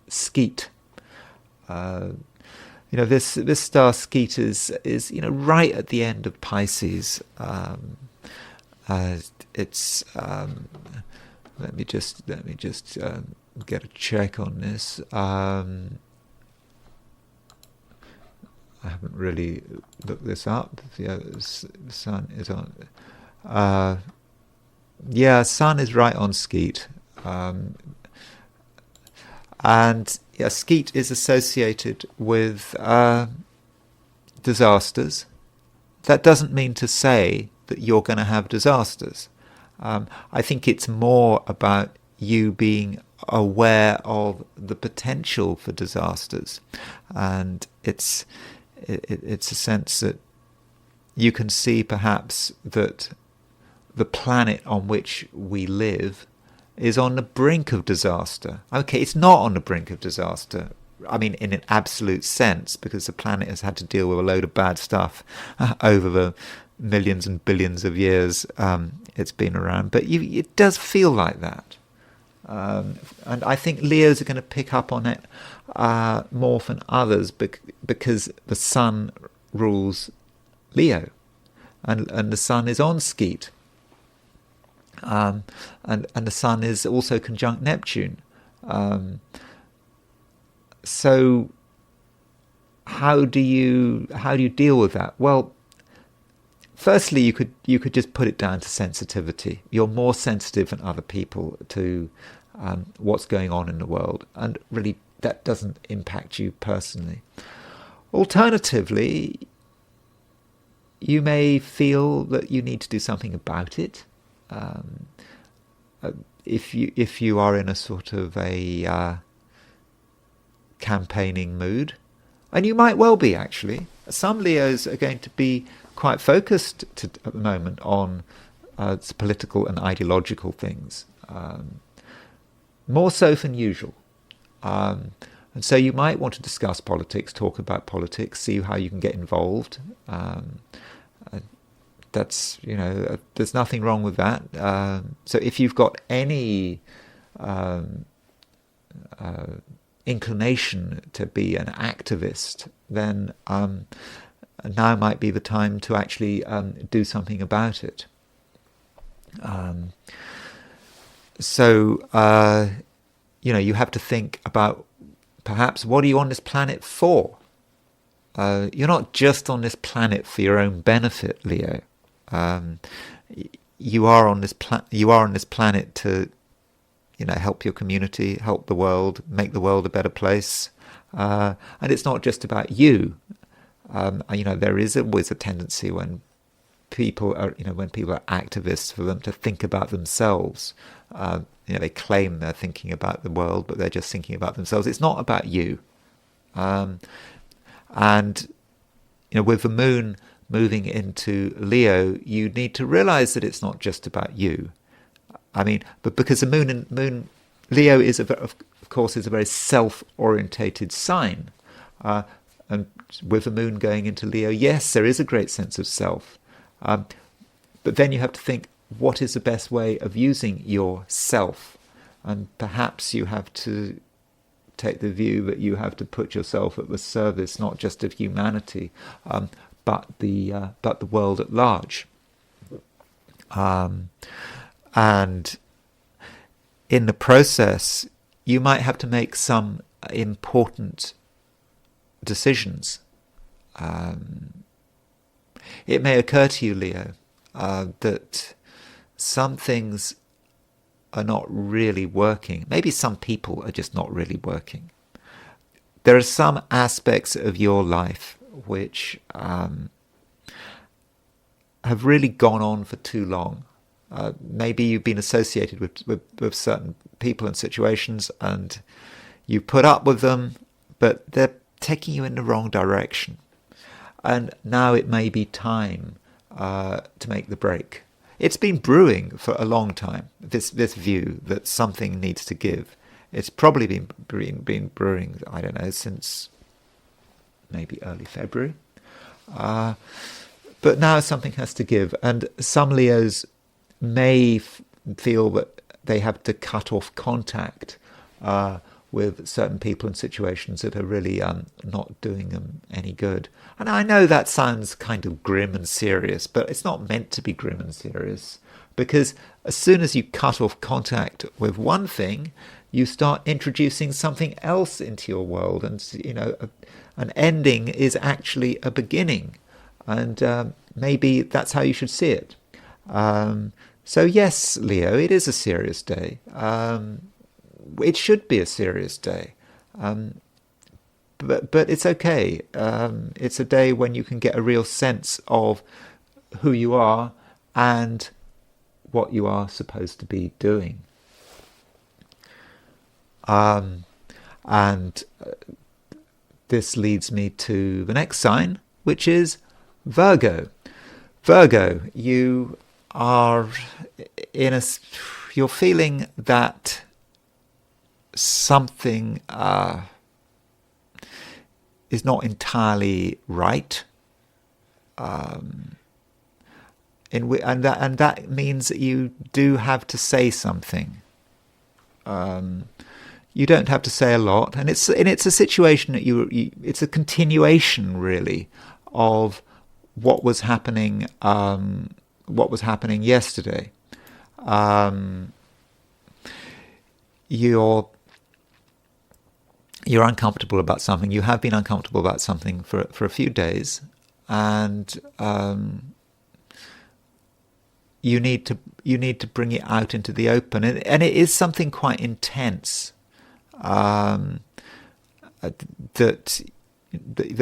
Skeet. This star Skeet is right at the end of Pisces. It's let me just get a check on this. I haven't really looked this up. The sun is on. Sun is right on Skeet, and Skeet is associated with disasters. That doesn't mean to say that you're going to have disasters. I think it's more about you being aware of the potential for disasters, and it's a sense that you can see perhaps that the planet on which we live is on the brink of disaster. Okay, it's not on the brink of disaster, I mean in an absolute sense, because the planet has had to deal with a load of bad stuff over the millions and billions of years it's been around, but it does feel like that. And I think Leos are going to pick up on it more than others because the sun rules Leo, and the sun is on Skeet, and the sun is also conjunct Neptune. So how do you deal with that? Well, firstly, you could just put it down to sensitivity. You're more sensitive than other people to what's going on in the world, and really that doesn't impact you personally. Alternatively, you may feel that you need to do something about it. If you are in a sort of a campaigning mood, and you might well be actually. Some Leos are going to be quite focused at the moment on political and ideological things, more so than usual. And so you might want to discuss politics, talk about politics, see how you can get involved. That's, there's nothing wrong with that. So if you've got any inclination to be an activist, then now might be the time to actually do something about it. So you have to think about perhaps what are you on this planet for? You're not just on this planet for your own benefit, Leo. You are on this planet to help your community, help the world, make the world a better place. And it's not just about you. There is always a tendency when people are activists, for them to think about themselves. They claim they're thinking about the world, but they're just thinking about themselves. It's not about you. And with the moon moving into Leo, you need to realize that it's not just about you. But because the moon Leo is of course is a very self-orientated sign, and with the moon going into Leo, yes, there is a great sense of self. But then you have to think, what is the best way of using yourself? And perhaps you have to take the view that you have to put yourself at the service not just of humanity, but the world at large. And in the process, you might have to make some important decisions. It may occur to you, Leo, that some things are not really working. Maybe some people are just not really working. There are some aspects of your life which have really gone on for too long. Maybe you've been associated with certain people and situations, and you put up with them, but they're taking you in the wrong direction. And now it may be time to make the break. It's been brewing for a long time, this view that something needs to give. It's probably been brewing, I don't know, since maybe early February. But now something has to give. And some Leos may feel that they have to cut off contact with certain people and situations that are really not doing them any good. And I know that sounds kind of grim and serious, but it's not meant to be grim and serious, because as soon as you cut off contact with one thing, you start introducing something else into your world, and an ending is actually a beginning, and maybe that's how you should see it. So yes, Leo, it is a serious day. It should be a serious day, but it's okay. It's a day when you can get a real sense of who you are and what you are supposed to be doing. And this leads me to the next sign, which is Virgo. Virgo, you are you're feeling that something is not entirely right, and that means that you do have to say something. You don't have to say a lot, and it's a situation that it's a continuation really of what was happening yesterday. You're uncomfortable about something. You have been uncomfortable about something for a few days, and you need to bring it out into the open, and it is something quite intense that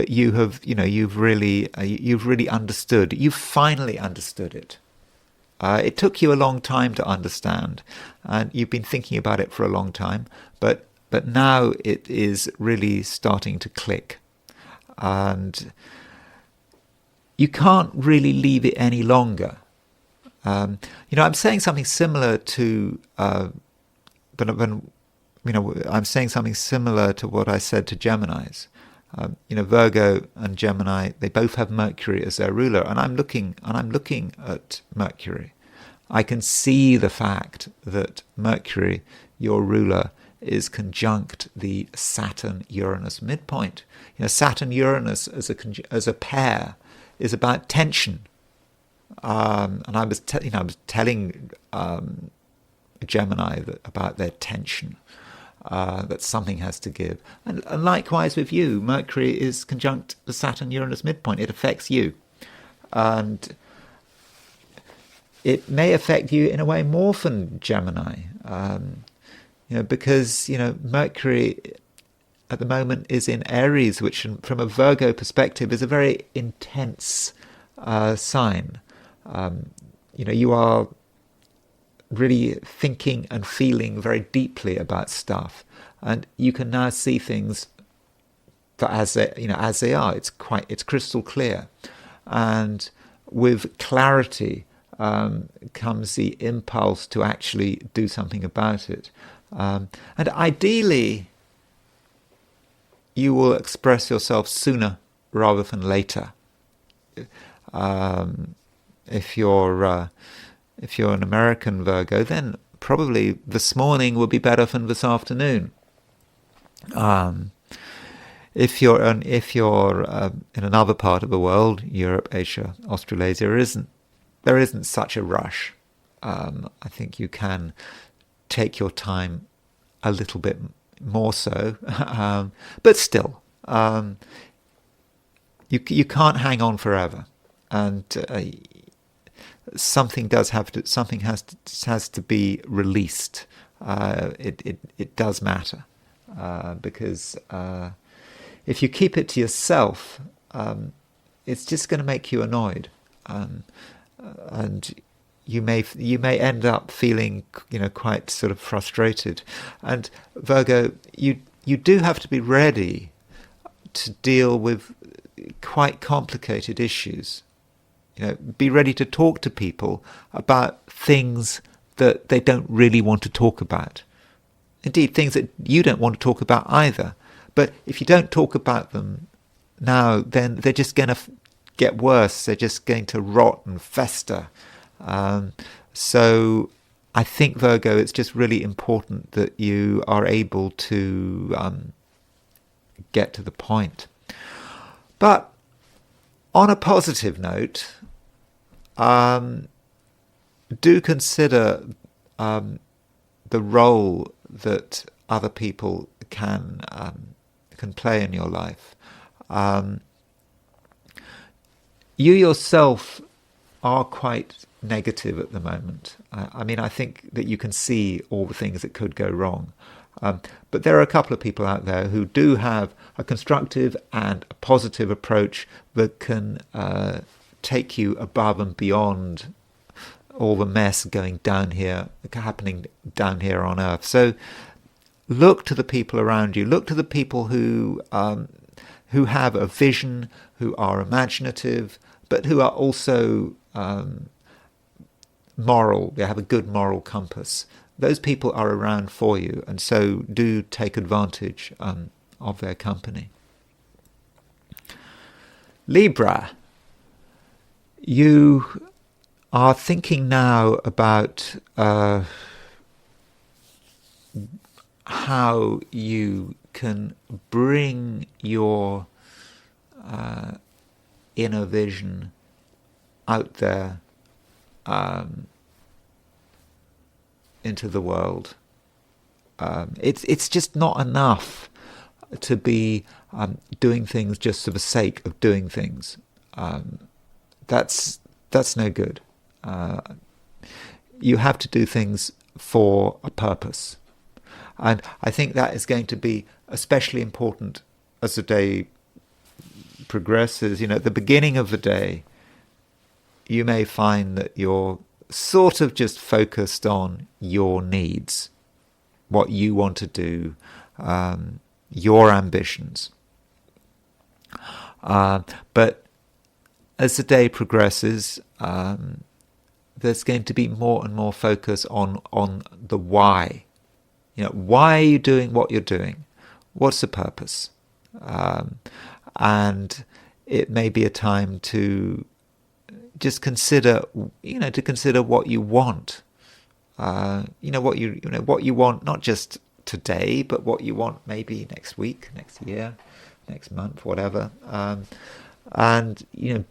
you have you've really understood. You've finally understood it. It took you a long time to understand, and you've been thinking about it for a long time, but now it is really starting to click, and you can't really leave it any longer. I'm saying something similar to, I'm saying something similar to what I said to Geminis. Virgo and Gemini, they both have Mercury as their ruler, and I'm looking at Mercury. I can see the fact that Mercury, your ruler, is conjunct the Saturn-Uranus midpoint. Saturn-Uranus as a pair is about tension, and I was telling Gemini about their tension. That something has to give. And likewise with you, Mercury is conjunct the Saturn-Uranus midpoint. It affects you. And it may affect you in a way more than Gemini. Because, Mercury at the moment is in Aries, which from a Virgo perspective is a very intense sign. You are really thinking and feeling very deeply about stuff, and you can now see things as they are. It's crystal clear, and with clarity comes the impulse to actually do something about it, and ideally you will express yourself sooner rather than later. If you're an American Virgo, then probably this morning would be better than this afternoon. If you're in another part of the world, Europe, Asia, Australasia, there isn't such a rush. I think you can take your time a little bit more so, but still, you can't hang on forever, and something has to be released. It does matter, because if you keep it to yourself, it's just going to make you annoyed, and you may end up feeling, quite sort of frustrated. And Virgo, you do have to be ready to deal with quite complicated issues. Be ready to talk to people about things that they don't really want to talk about. Indeed, things that you don't want to talk about either. But if you don't talk about them now, then they're just going to get worse. They're just going to rot and fester. So I think, Virgo, it's just really important that you are able to get to the point. But on a positive note, do consider the role that other people can play in your life. You yourself are quite negative at the moment. I think that you can see all the things that could go wrong. But there are a couple of people out there who do have a constructive and a positive approach that can take you above and beyond all the mess happening down here on Earth. So look to the people around you. Look to the people who have a vision, who are imaginative, but who are also moral. They have a good moral compass. Those people are around for you, and so do take advantage of their company. Libra, you are thinking now about how you can bring your inner vision out there into the world. It's just not enough to be doing things just for the sake of doing things. That's no good. You have to do things for a purpose. And I think that is going to be especially important as the day progresses. At the beginning of the day, you may find that you're sort of just focused on your needs, what you want to do, your ambitions. But as the day progresses, there's going to be more and more focus on the why. Why are you doing what you're doing? What's the purpose? And it may be a time to just consider, what you want. What you want, not just today, but what you want maybe next week, next year, next month, whatever. And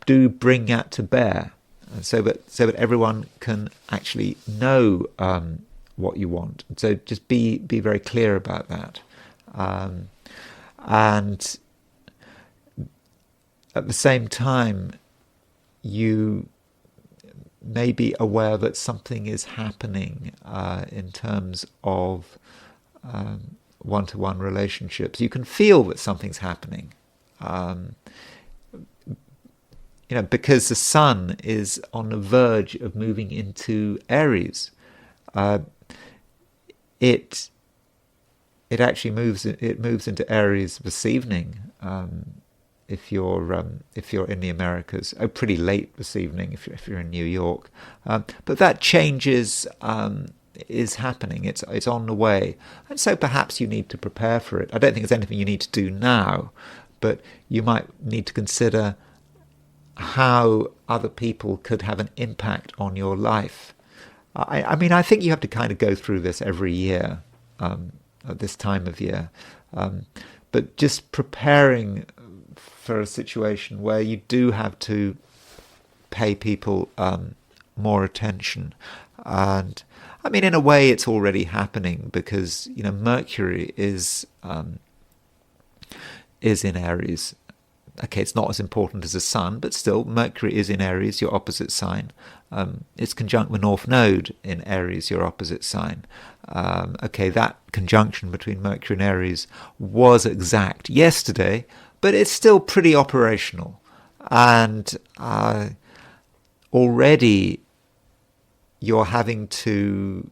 do bring that to bear, so that everyone can actually know what you want. So just be very clear about that, and at the same time, you may be aware that something is happening in terms of one-to-one relationships. You can feel that something's happening. Because the sun is on the verge of moving into Aries. It actually moves into Aries this evening. If you're in the Americas, pretty late this evening if you're in New York. But that change is happening. It's on the way, and so perhaps you need to prepare for it. I don't think there's anything you need to do now, but you might need to consider how other people could have an impact on your life. I mean, I think you have to kind of go through this every year, at this time of year. But just preparing for a situation where you do have to pay people more attention. And I mean, in a way, it's already happening because, Mercury is in Aries. Okay, it's not as important as the Sun, but still, Mercury is in Aries, your opposite sign. It's conjunct with North Node in Aries, your opposite sign. Okay, that conjunction between Mercury and Aries was exact yesterday, but it's still pretty operational. And already you're having to...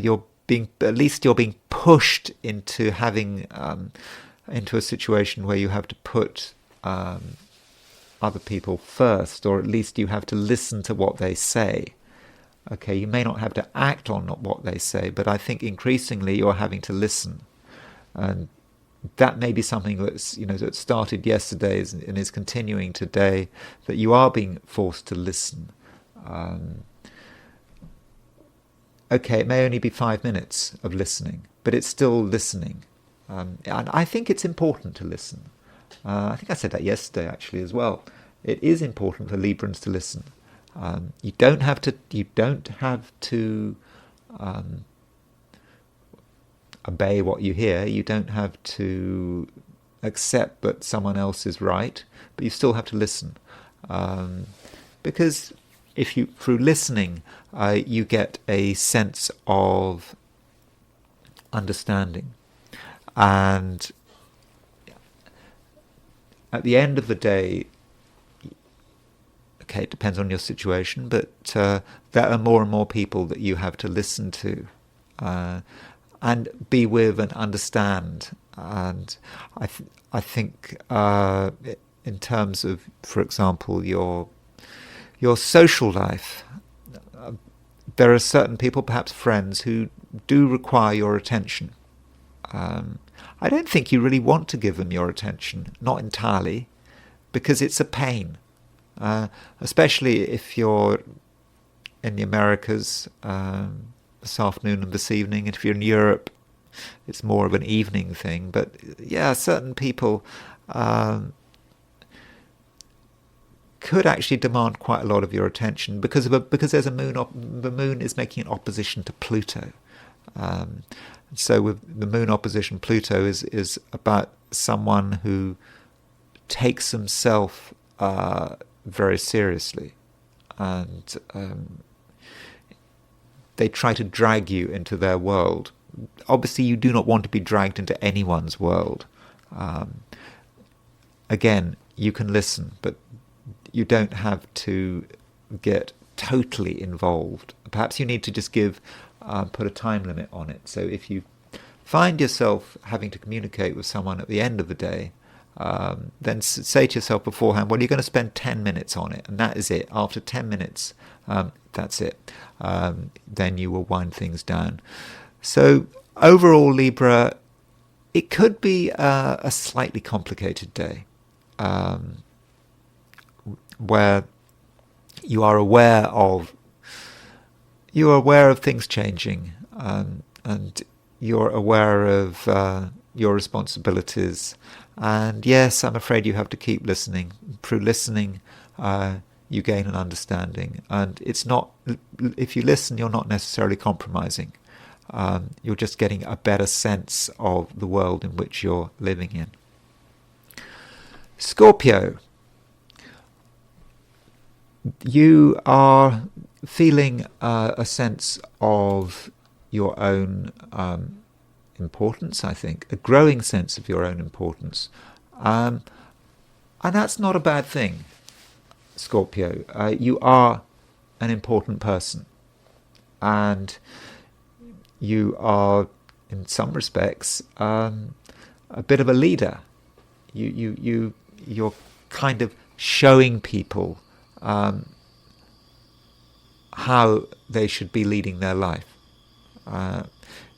you're being pushed into having into a situation where you have to put other people first, or at least you have to listen to what they say. Okay, you may not have to act on what they say, but I think increasingly you're having to listen, and that may be something that's that started yesterday and is continuing today. That you are being forced to listen. Okay, it may only be 5 minutes of listening, but it's still listening. And I think it's important to listen. I think I said that yesterday actually as well. It is important for Librans to listen. You don't have to obey what you hear. You don't have to accept that someone else is right, but you still have to listen. Because through listening, you get a sense of understanding. And at the end of the day, okay, it depends on your situation, but there are more and more people that you have to listen to and be with and understand. And I think in terms of, for example, your social life, there are certain people, perhaps friends, who do require your attention. I don't think you really want to give them your attention, not entirely, because it's a pain, especially if you're in the Americas this afternoon and this evening, and if you're in Europe, it's more of an evening thing. But yeah, certain people could actually demand quite a lot of your attention because there's a moon. The moon is making an opposition to Pluto. So with the moon opposition Pluto is about someone who takes himself very seriously, and they try to drag you into their world. Obviously, you do not want to be dragged into anyone's world. Again, you can listen, but you don't have to get totally involved. Perhaps you need to just put a time limit on it. So if you find yourself having to communicate with someone at the end of the day, then say to yourself beforehand, well, you're going to spend 10 minutes on it, and that is it. After 10 minutes, that's it. Then you will wind things down. So overall, Libra, it could be a slightly complicated day, where you are aware of things changing, and you're aware of your responsibilities. And yes, I'm afraid you have to keep listening. Through listening, you gain an understanding. And it's not, if you listen, you're not necessarily compromising. You're just getting a better sense of the world in which you're living in. Scorpio, you are feeling a sense of your own importance, I think, a growing sense of your own importance. And that's not a bad thing, Scorpio. You are an important person. And you are, in some respects, a bit of a leader. You're kind of showing people how they should be leading their life.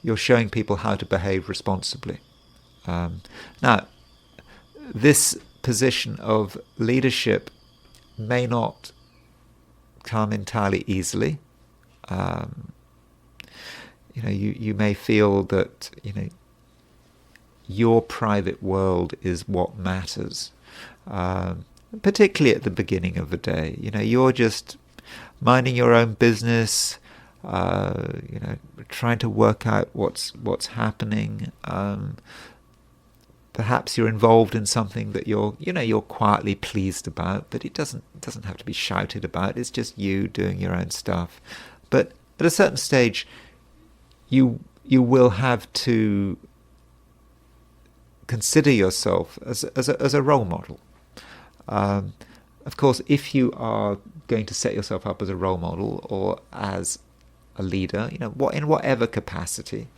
you're showing people how to behave responsibly. Now, this position of leadership may not come entirely easily. You may feel that your private world is what matters, particularly at the beginning of the day. You're just minding your own business, trying to work out what's happening. Perhaps you're involved in something that you're quietly pleased about, but it doesn't have to be shouted about. It's just you doing your own stuff. But at a certain stage, you will have to consider yourself as a role model. Of course, if you are going to set yourself up as a role model or as a leader, in whatever capacity.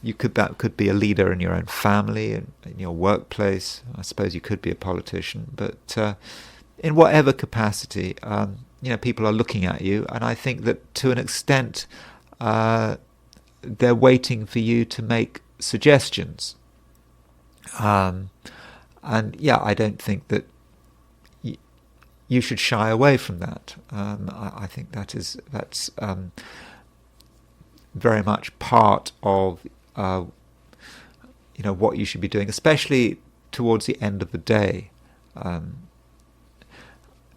That could be a leader in your own family, in your workplace. I suppose you could be a politician, but in whatever capacity, people are looking at you, and I think that to an extent, they're waiting for you to make suggestions. And I don't think that you should shy away from that. I think that's very much part of what you should be doing, especially towards the end of the day. But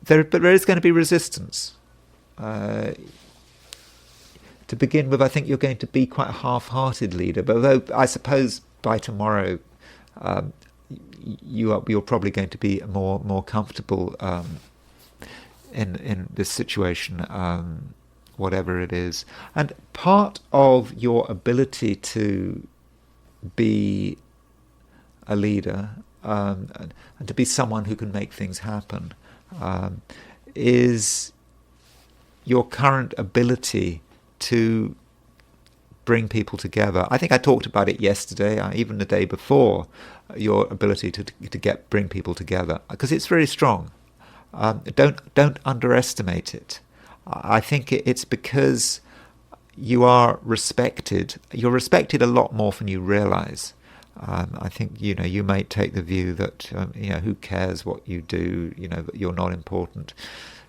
there is going to be resistance. To begin with, I think you're going to be quite a half-hearted leader, but although I suppose by tomorrow you're probably going to be more comfortable in this situation, whatever it is. And part of your ability to be a leader and to be someone who can make things happen is your current ability to bring people together. I think I talked about it yesterday, even the day before, your ability to bring people together, because it's very strong. Don't underestimate it. I think it's because you are respected. You're respected a lot more than you realize. I think you may take the view that who cares what you do, that you're not important.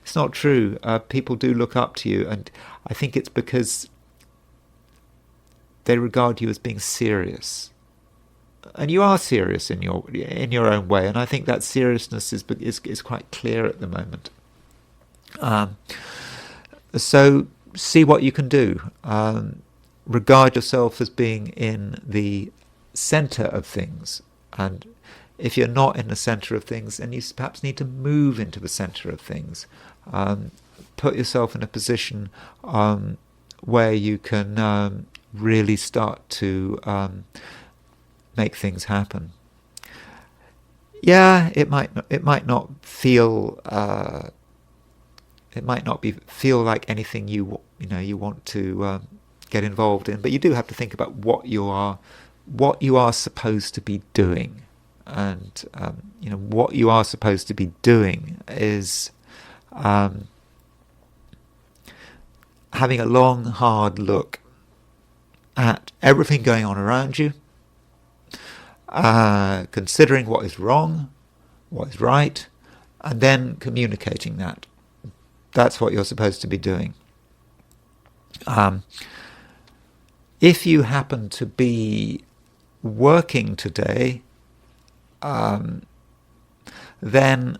It's not true. People do look up to you, and I think it's because they regard you as being serious, and you are serious in your own way. And I think that seriousness is quite clear at the moment. So see what you can do. Regard yourself as being in the center of things, and if you're not in the center of things, then you perhaps need to move into the center of things. Put yourself in a position where you can really start to make things happen. Yeah, it might not feel feel like anything you want to get involved in, but you do have to think about what you are supposed to be doing, and what you are supposed to be doing is having a long, hard look at everything going on around you, considering what is wrong, what is right, and then communicating that. That's what you're supposed to be doing. If you happen to be working today, then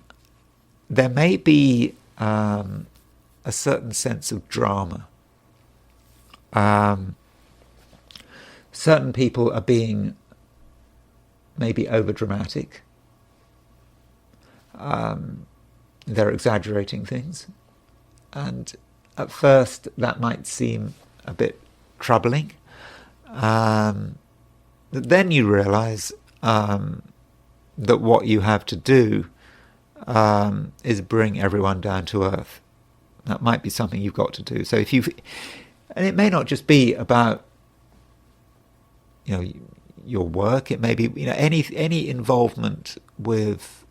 there may be a certain sense of drama. Certain people are being maybe over-dramatic. They're exaggerating things. And at first that might seem a bit troubling. But then you realize that what you have to do is bring everyone down to earth. That might be something you've got to do. So and it may not just be about your work. It may be any involvement with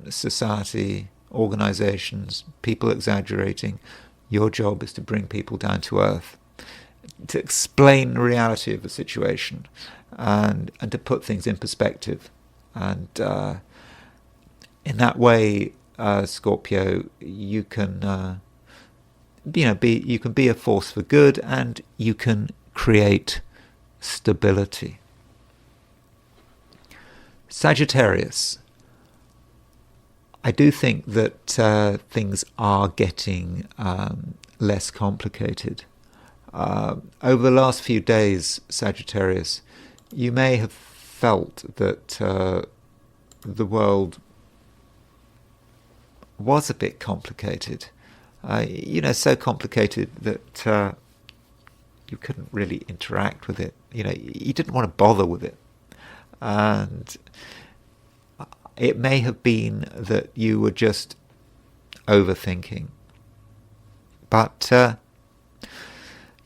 society, organizations, people exaggerating. Your job is to bring people down to earth. to explain the reality of the situation, and to put things in perspective. And in that way, Scorpio, you can you can be a force for good, and you can create stability. Sagittarius. I do think that things are getting less complicated. Over the last few days, Sagittarius, you may have felt that the world was a bit complicated. So complicated that you couldn't really interact with it. You didn't want to bother with it. And it may have been that you were just overthinking. But,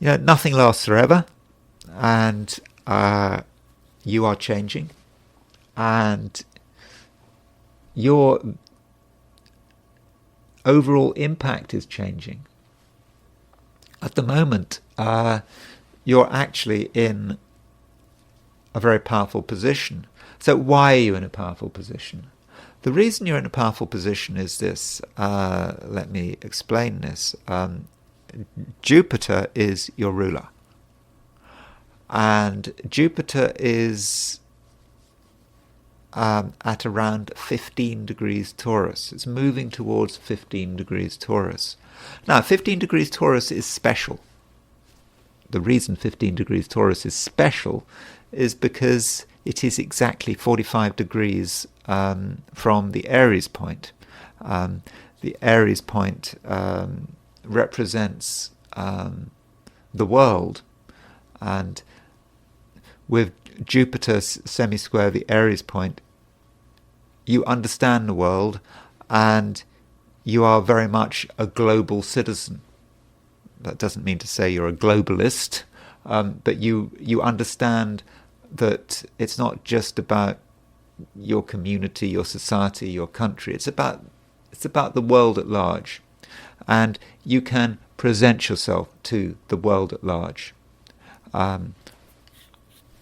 nothing lasts forever. And you are changing. And your overall impact is changing. At the moment, you're actually in a very powerful position. So why are you in a powerful position? The reason you're in a powerful position is this. Let me explain this. Jupiter is your ruler. And Jupiter is at around 15 degrees Taurus. It's moving towards 15 degrees Taurus. Now, 15 degrees Taurus is special. The reason 15 degrees Taurus is special is because it is exactly 45 degrees from the Aries point. The Aries point represents the world, and with Jupiter semi-square the Aries point, you understand the world, and you are very much a global citizen. That doesn't mean to say you're a globalist, but you understand that it's not just about your community, your society, your country. It's about the world at large, and you can present yourself to the world at large.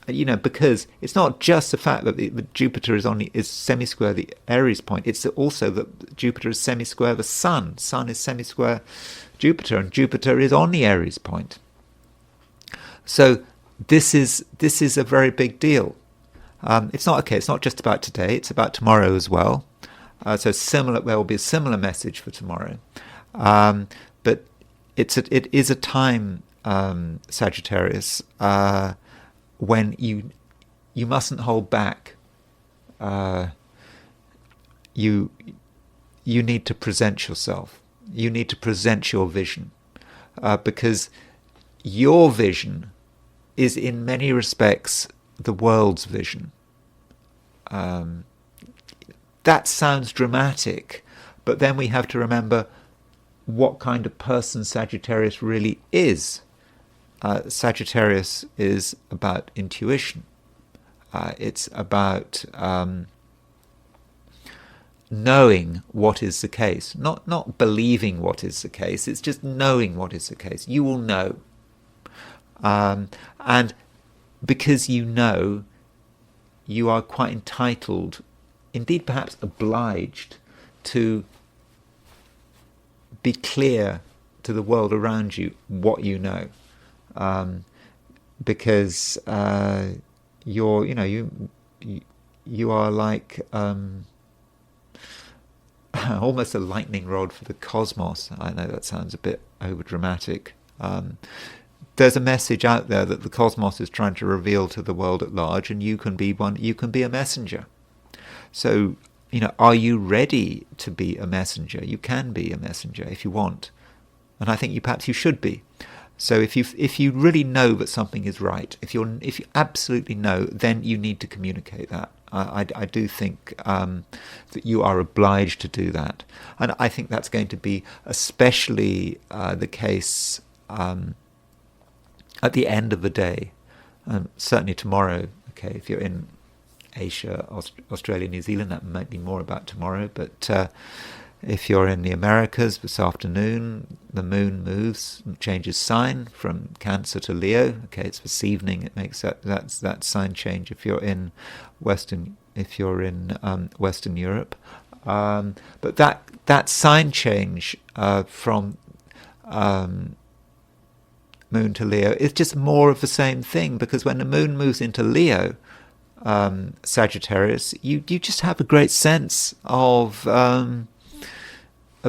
Because it's not just the fact that the Jupiter is semi-square the Aries point. It's also that Jupiter is semi-square the Sun. Sun is semi-square Jupiter, and Jupiter is on the Aries point. So this is a very big deal. It's not just about today. It's about tomorrow as well. So there will be a similar message for tomorrow. But it is a time, Sagittarius, when you mustn't hold back. You need to present yourself. You need to present your vision, because your vision is in many respects the world's vision. That sounds dramatic, but then we have to remember what kind of person Sagittarius really is. Sagittarius is about intuition. It's about knowing what is the case, not believing what is the case. It's just knowing what is the case. You will know, and because you know, you are quite entitled, indeed perhaps obliged, to be clear to the world around you what you know. Because you are like almost a lightning rod for the cosmos. I know that sounds a bit over dramatic. There's a message out there that the cosmos is trying to reveal to the world at large, and you can be one. You can be a messenger. So, are you ready to be a messenger? You can be a messenger if you want, and I think perhaps you should be. So if you really know that something is right, if you absolutely know, then you need to communicate that. I do think that you are obliged to do that, and I think that's going to be especially the case at the end of the day, certainly tomorrow. Okay, if you're in Asia, Australia, New Zealand, that might be more about tomorrow, but If you're in the Americas this afternoon, the moon moves, changes sign from Cancer to Leo. Okay, it's this evening. It makes that sign change. If you're in Western Europe, but that sign change from moon to Leo is just more of the same thing, because when the moon moves into Leo, Sagittarius, you just have a great sense of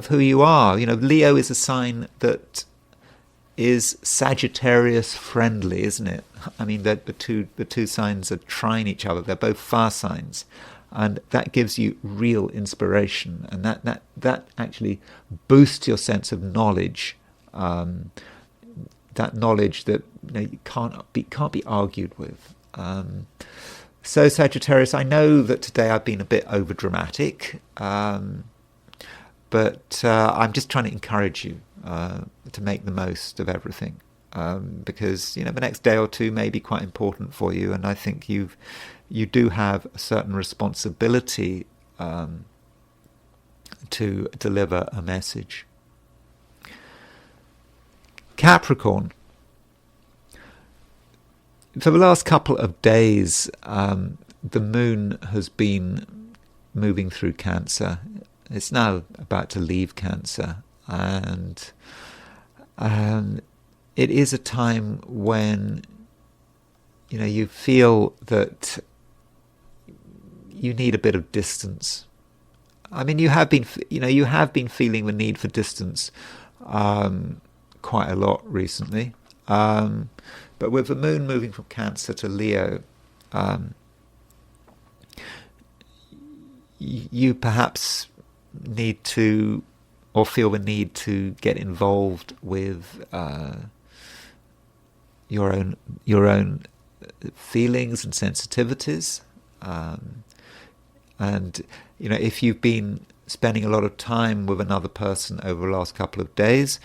who you are. Leo is a sign that is Sagittarius friendly, isn't it? I mean, the two signs are trine each other. They're both fire signs, and that gives you real inspiration, and that actually boosts your sense of knowledge. That knowledge that can't be argued with. So Sagittarius, I know that today I've been a bit over dramatic. But I'm just trying to encourage you to make the most of everything, because the next day or two may be quite important for you, and I think you do have a certain responsibility to deliver a message. Capricorn. For the last couple of days, the moon has been moving through Cancer. It's now about to leave Cancer, and it is a time when you feel that you need a bit of distance. I mean, you have been feeling the need for distance quite a lot recently, but with the moon moving from Cancer to Leo, you perhaps need to, or feel the need to, get involved with your own feelings and sensitivities, and if you've been spending a lot of time with another person over the last couple of days,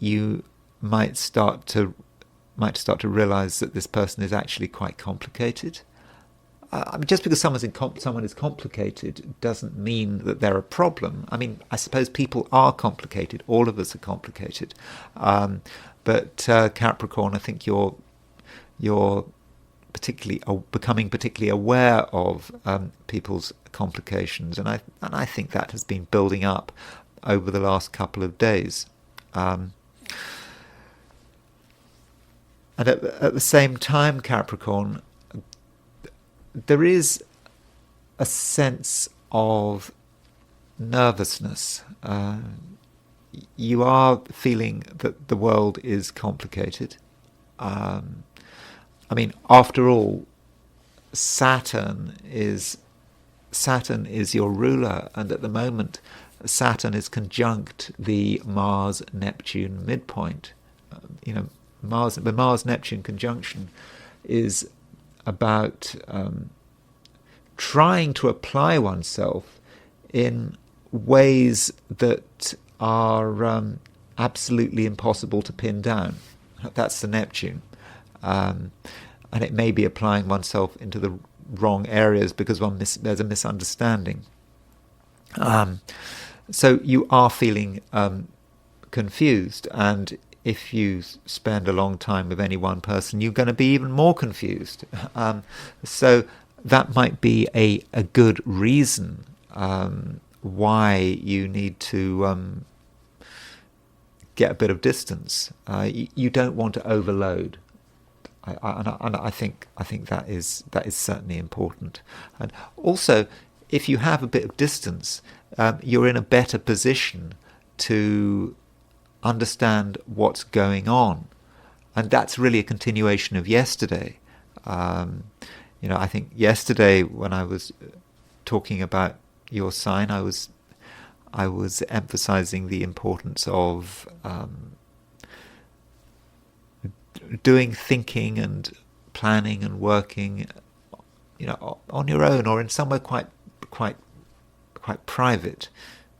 you might start to realize that this person is actually quite complicated. Just because someone is complicated doesn't mean that they're a problem. I mean, I suppose people are complicated. All of us are complicated. But Capricorn, I think you're becoming particularly aware of people's complications, and I think that has been building up over the last couple of days. And at the same time, Capricorn, there is a sense of nervousness. You are feeling that the world is complicated. I mean, after all, Saturn is your ruler, and at the moment, Saturn is conjunct the Mars-Neptune midpoint. The Mars-Neptune conjunction is about trying to apply oneself in ways that are absolutely impossible to pin down. That's the Neptune. And it may be applying oneself into the wrong areas because there's a misunderstanding. So you are feeling confused, and if you spend a long time with any one person, you're going to be even more confused. So that might be a good reason why you need to get a bit of distance. You don't want to overload. I think that is certainly important. And also, if you have a bit of distance, you're in a better position to understand what's going on, and that's really a continuation of yesterday. I think yesterday when I was talking about your sign, I was emphasizing the importance of doing thinking and planning and working, on your own or in somewhere quite private,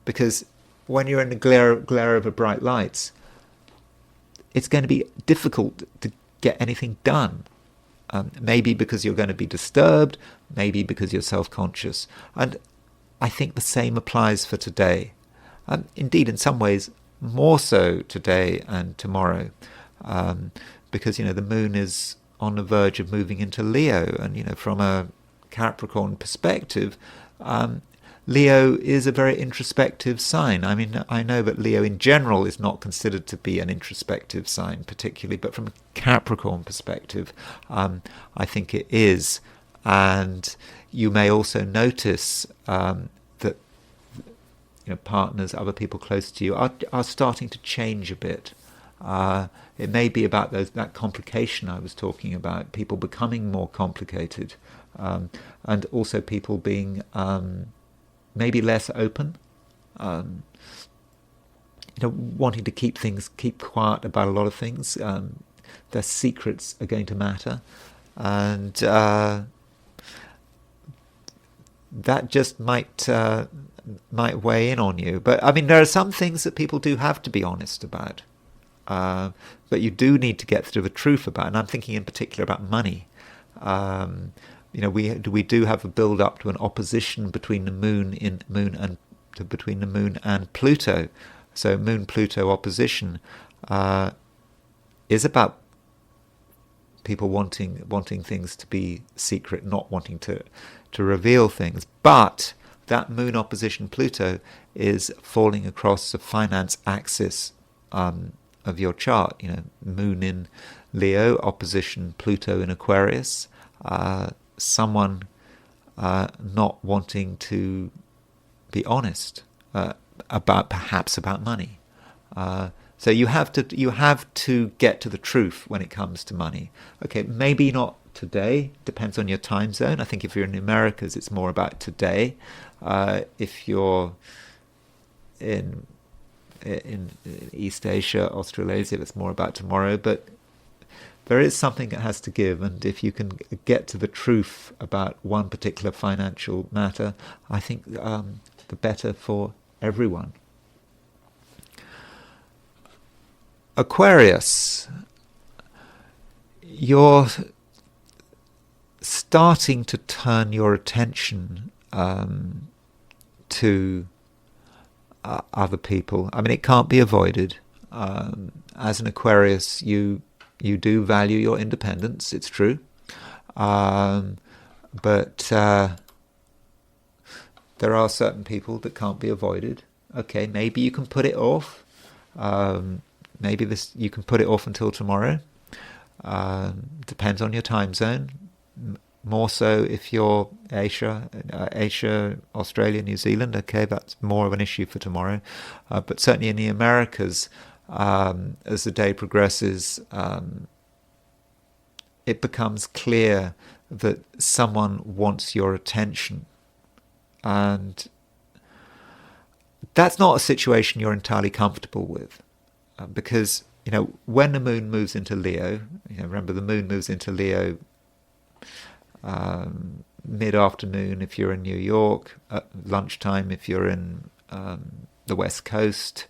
because when you're in the glare of the bright lights, it's going to be difficult to get anything done. Maybe because you're going to be disturbed, maybe because you're self-conscious. And I think the same applies for today. Indeed, in some ways, more so today and tomorrow, because the moon is on the verge of moving into Leo, and from a Capricorn perspective, Leo is a very introspective sign. I mean, I know that Leo in general is not considered to be an introspective sign particularly, but from a Capricorn perspective, I think it is. And you may also notice that partners, other people close to you, are starting to change a bit. It may be about that complication I was talking about, people becoming more complicated, and also people being maybe less open, wanting to keep quiet about a lot of things. Their secrets are going to matter, and that just might weigh in on you. But I mean, there are some things that people do have to be honest about, but you do need to get to the truth about. And I'm thinking in particular about money. We do have a build up to an opposition between the moon and Pluto. So Moon-Pluto opposition is about people wanting things to be secret, not wanting to reveal things. But that Moon opposition Pluto is falling across the finance axis of your chart. Moon in Leo, opposition Pluto in Aquarius. Someone not wanting to be honest about money. So you have to get to the truth when it comes to money. Okay, maybe not today. Depends on your time zone. I think if you're in the Americas, it's more about today. If you're in East Asia, Australasia, it's more about tomorrow. But there is something that has to give, and if you can get to the truth about one particular financial matter, I think the better for everyone. Aquarius, you're starting to turn your attention to other people. I mean, it can't be avoided. As an Aquarius, you do value your independence, it's true. But there are certain people that can't be avoided. Okay, maybe you can put it off. Maybe you can put it off until tomorrow. Depends on your time zone. More so if you're Asia, Australia, New Zealand. Okay, that's more of an issue for tomorrow. But certainly in the Americas, as the day progresses, it becomes clear that someone wants your attention. And that's not a situation you're entirely comfortable with. Because, when the moon moves into Leo, remember the moon moves into Leo mid-afternoon if you're in New York, at lunchtime if you're in the West Coast,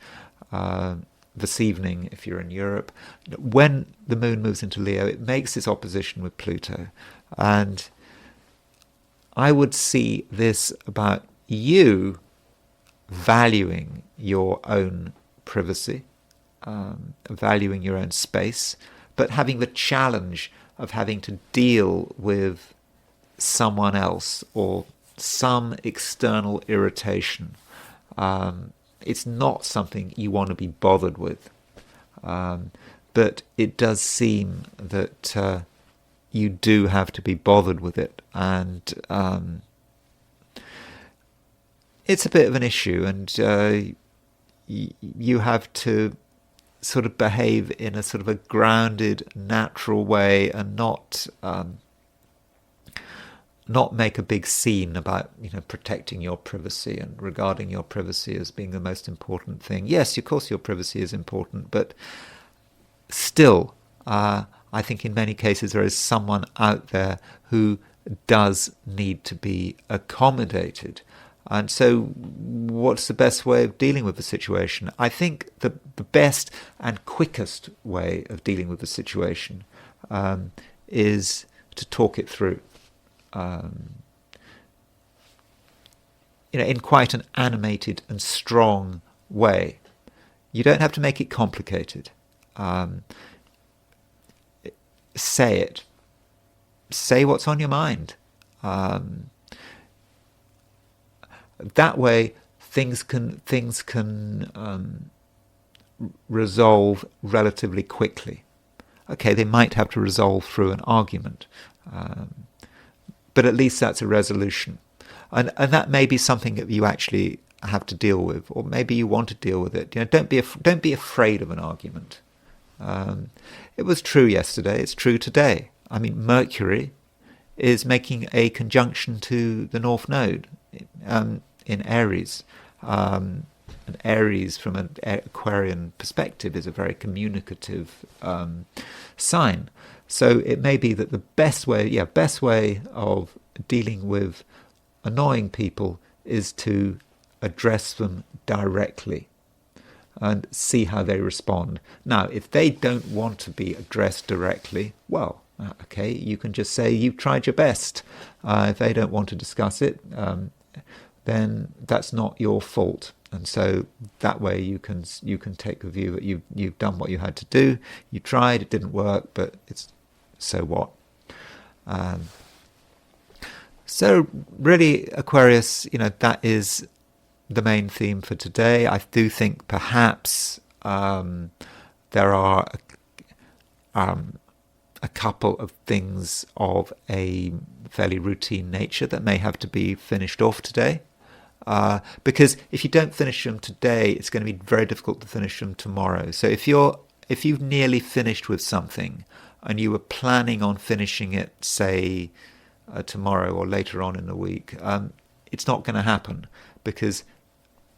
this evening if you're in Europe. When the moon moves into Leo, it makes this opposition with Pluto. And I would see this about you valuing your own privacy, valuing your own space, but having the challenge of having to deal with someone else or some external irritation. It's not something you want to be bothered with. But it does seem that you do have to be bothered with it. And it's a bit of an issue, and you have to sort of behave in a sort of a grounded, natural way, and not make a big scene about protecting your privacy and regarding your privacy as being the most important thing. Yes, of course, your privacy is important, but still, I think in many cases there is someone out there who does need to be accommodated. And so what's the best way of dealing with the situation? I think the best and quickest way of dealing with the situation is to talk it through. in quite an animated and strong way. You don't have to make it complicated. Say it. Say what's on your mind. That way, things can resolve relatively quickly. Okay, they might have to resolve through an argument, but at least that's a resolution. And that may be something that you actually have to deal with, or maybe you want to deal with it. Don't be afraid of an argument. It was true yesterday. It's true today. I mean, Mercury is making a conjunction to the North Node in Aries. And Aries, from an Aquarian perspective, is a very communicative sign. So it may be that the best way of dealing with annoying people is to address them directly and see how they respond. Now, if they don't want to be addressed directly, well, okay, you can just say you've tried your best. If they don't want to discuss it, then that's not your fault. And so that way you can take the view that you've done what you had to do. You tried, it didn't work, but it's so what. So really, Aquarius, that is the main theme for today. I do think perhaps there are a couple of things of a fairly routine nature that may have to be finished off today. Because if you don't finish them today, it's going to be very difficult to finish them tomorrow. So if you've nearly finished with something and you were planning on finishing it, say, tomorrow or later on in the week, it's not going to happen because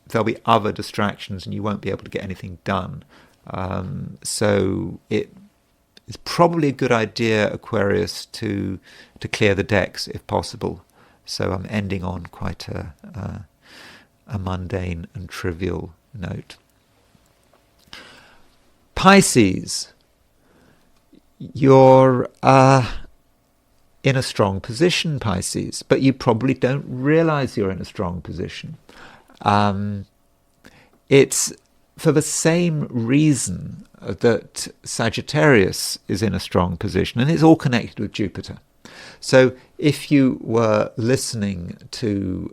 there'll be other distractions and you won't be able to get anything done. So it's probably a good idea, Aquarius, to clear the decks if possible. So I'm ending on quite a mundane and trivial note. Pisces, you're in a strong position, Pisces, but you probably don't realize you're in a strong position. It's for the same reason that Sagittarius is in a strong position, and it's all connected with Jupiter. So if you were listening to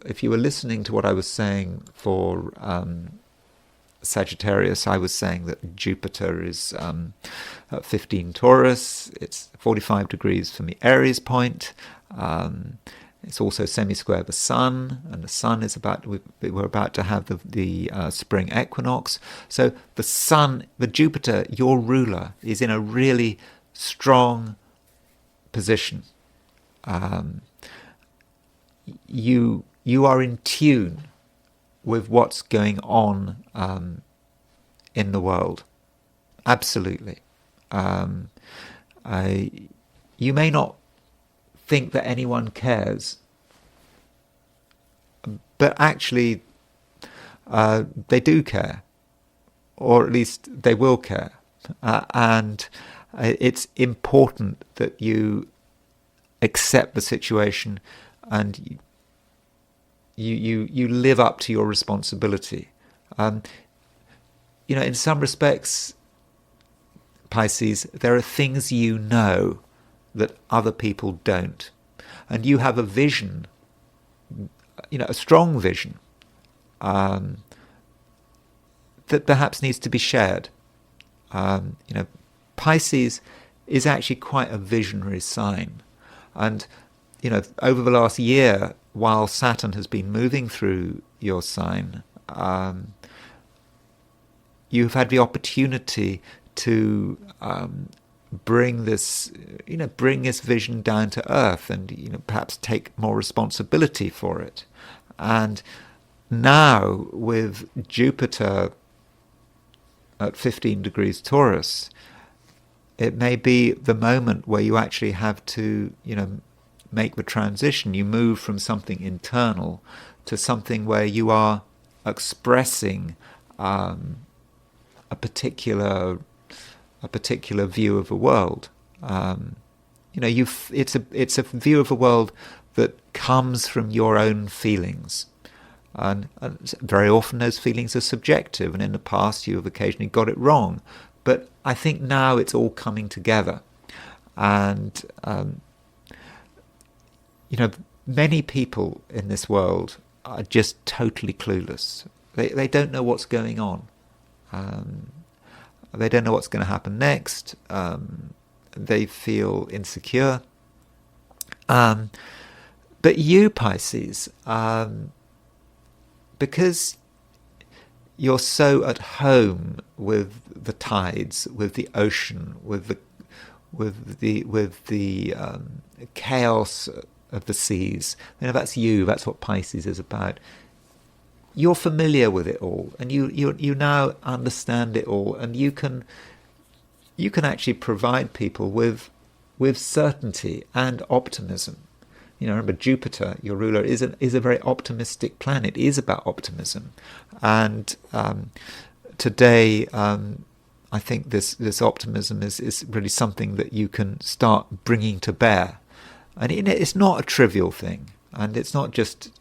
what I was saying for Sagittarius, I was saying that Jupiter is at 15 Taurus. It's 45 degrees from the Aries point. It's also semisquare the Sun, and the Sun is we're about to have the spring equinox. So the Sun, the Jupiter, your ruler, is in a really strong position. You are in tune with what's going on in the world. Absolutely. You may not think that anyone cares, but actually they do care, or at least they will care. And it's important that you accept the situation and you live up to your responsibility. In some respects, Pisces, there are things that other people don't, and you have a vision, a strong vision that perhaps needs to be shared. Pisces is actually quite a visionary sign. And, over the last year, while Saturn has been moving through your sign, you've had the opportunity to bring this vision down to earth and, perhaps take more responsibility for it. And now, with Jupiter at 15 degrees Taurus, it may be the moment where you actually have to, make the transition. You move from something internal to something where you are expressing a particular view of the world. It's a view of the world that comes from your own feelings. And very often those feelings are subjective, and in the past you have occasionally got it wrong. But I think now it's all coming together. And, many people in this world are just totally clueless. They don't know what's going on. They don't know what's going to happen next. They feel insecure. But you, Pisces, because you're so at home with the tides, with the ocean, with the chaos of the seas. That's you. That's what Pisces is about. You're familiar with it all, and you now understand it all, and you can actually provide people with certainty and optimism. Remember, Jupiter, your ruler, is a very optimistic planet. It is about optimism, and today I think this optimism is really something that you can start bringing to bear, and it's not a trivial thing, and it's not just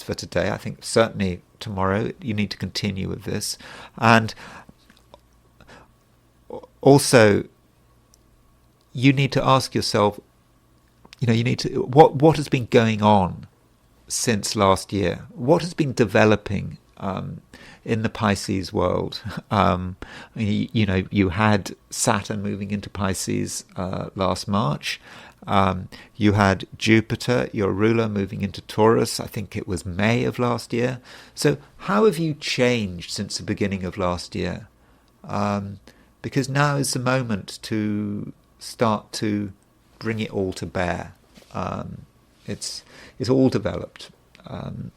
for today. I think certainly tomorrow you need to continue with this, and also you need to ask yourself, you need to what has been going on since last year? What has been developing in the Pisces world? You had Saturn moving into Pisces last March. You had Jupiter, your ruler, moving into Taurus. I think it was May of last year. So how have you changed since the beginning of last year? Because now is the moment to start to bring it all to bear. It's all developed, and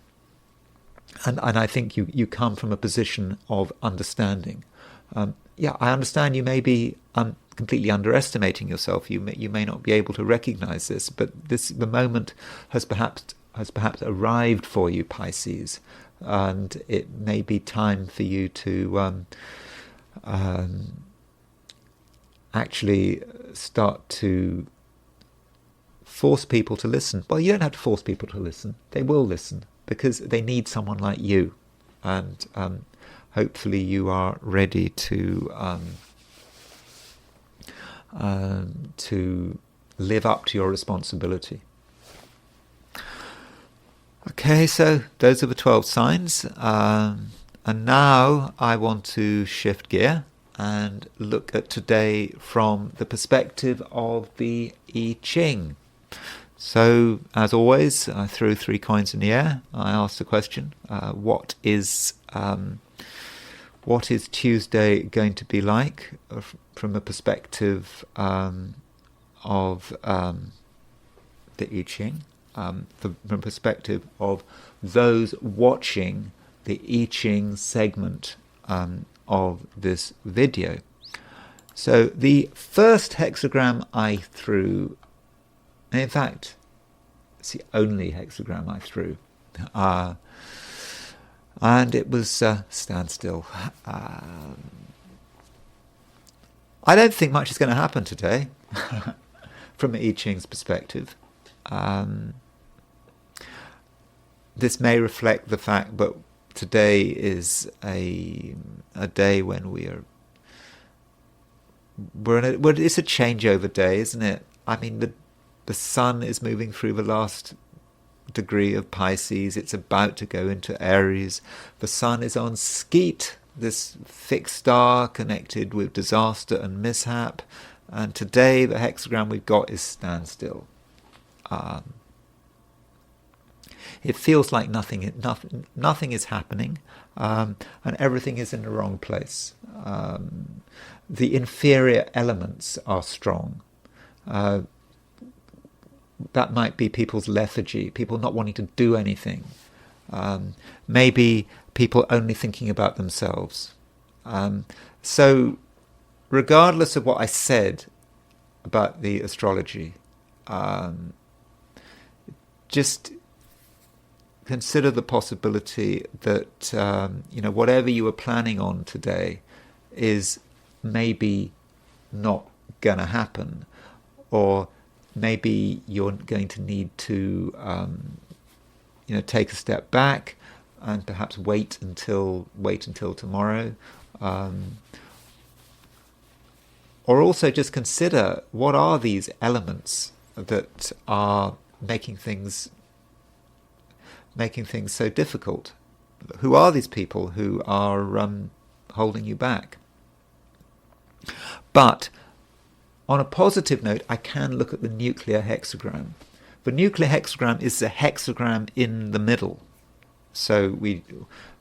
I think you come from a position of understanding. I understand you may be completely underestimating yourself. You may not be able to recognize this, but the moment has perhaps arrived for you, Pisces, and it may be time for you to actually start to force people to listen. Well, you don't have to force people to listen. They will listen because they need someone like you, and hopefully you are ready to live up to your responsibility. Okay, so those are the 12 signs, and now I want to shift gear and look at today from the perspective of the I Ching. So, as always, I threw 3 coins in the air. I asked the question, what is Tuesday going to be like from a perspective of the I Ching, from a perspective of those watching the I Ching segment of this video. So the first hexagram I threw, and in fact, it's the only hexagram I threw, and it was standstill. I don't think much is going to happen today from I Ching's perspective. This may reflect the fact that today is a day when it's a changeover day, isn't it? I mean, the sun is moving through the last degree of Pisces. It's about to go into Aries. The sun is on Skeet, this fixed star connected with disaster and mishap. And today the hexagram we've got is standstill. It feels like nothing is happening, and everything is in the wrong place. The inferior elements are strong. That might be people's lethargy, people not wanting to do anything. Maybe people only thinking about themselves. So, regardless of what I said about the astrology, just consider the possibility that whatever you were planning on today is maybe not going to happen, or maybe you're going to need to take a step back, and perhaps wait until tomorrow. Or also just consider, what are these elements that are making things so difficult? Who are these people who are holding you back? But on a positive note, I can look at the nuclear hexagram. The nuclear hexagram is the hexagram in the middle. So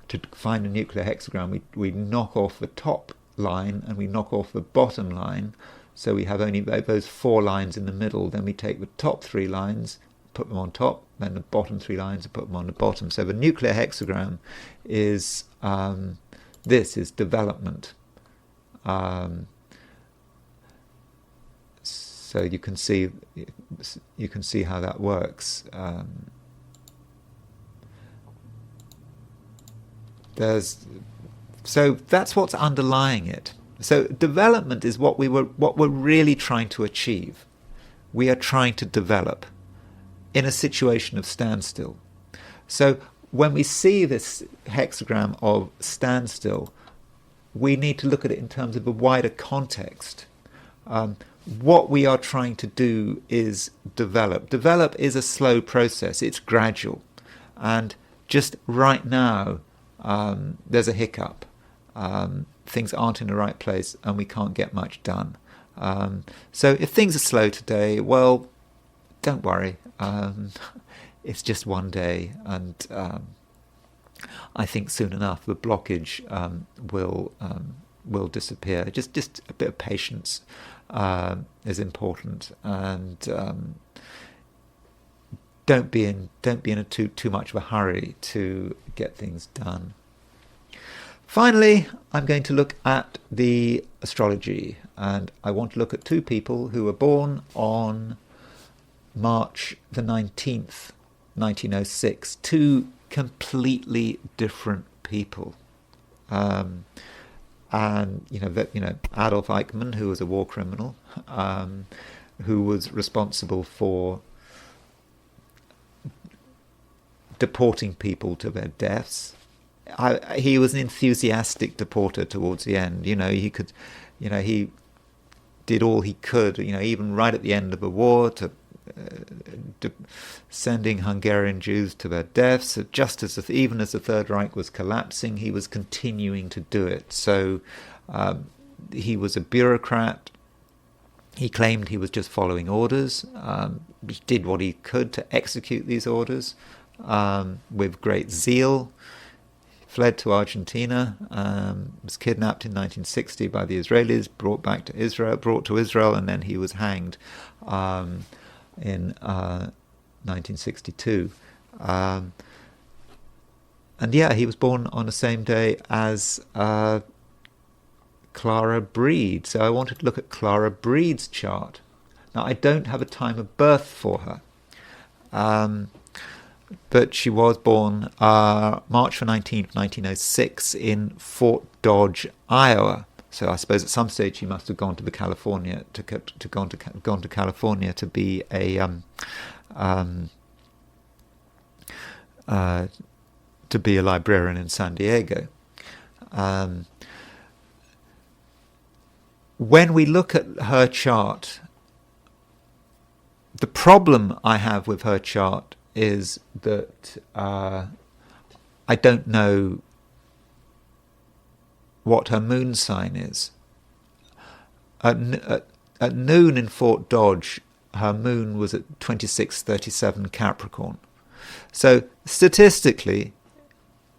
to find a nuclear hexagram, we knock off the top line and we knock off the bottom line, so we have only those 4 lines in the middle. Then we take the top 3 lines, put them on top, then the bottom 3 lines and put them on the bottom. So the nuclear hexagram is this is development. So you can see how that works. So that's what's underlying it. So development is what we're really trying to achieve. We are trying to develop in a situation of standstill. So when we see this hexagram of standstill, we need to look at it in terms of a wider context. What we are trying to do is develop. Develop is a slow process. It's gradual. And just right now, there's a hiccup. Things aren't in the right place and we can't get much done. So if things are slow today, well, don't worry. It's just one day, and I think soon enough the blockage will disappear. Just a bit of patience is important, and don't be in too much of a hurry to get things done. Finally, I'm going to look at the astrology, and I want to look at 2 people who were born on March the 19th, 1906. 2 completely different people. And Adolf Eichmann, who was a war criminal, who was responsible for deporting people to their deaths. He was an enthusiastic deporter towards the end. He did all he could, even right at the end of the war, to sending Hungarian Jews to their deaths. Just as even as the Third Reich was collapsing, he was continuing to do it. So he was a bureaucrat. He claimed he was just following orders. He did what he could to execute these orders with great zeal. Fled to Argentina, was kidnapped in 1960 by the Israelis, brought to Israel, and then he was hanged in 1962. And he was born on the same day as Clara Breed. So I wanted to look at Clara Breed's chart. Now, I don't have a time of birth for her. But she was born March 19th, 1906 in Fort Dodge, Iowa. So I suppose at some stage she must have gone to California to be a librarian in San Diego. When we look at her chart, the problem I have with her chart is that I don't know what her moon sign is. At noon in Fort Dodge, her moon was at 2637 Capricorn. So statistically,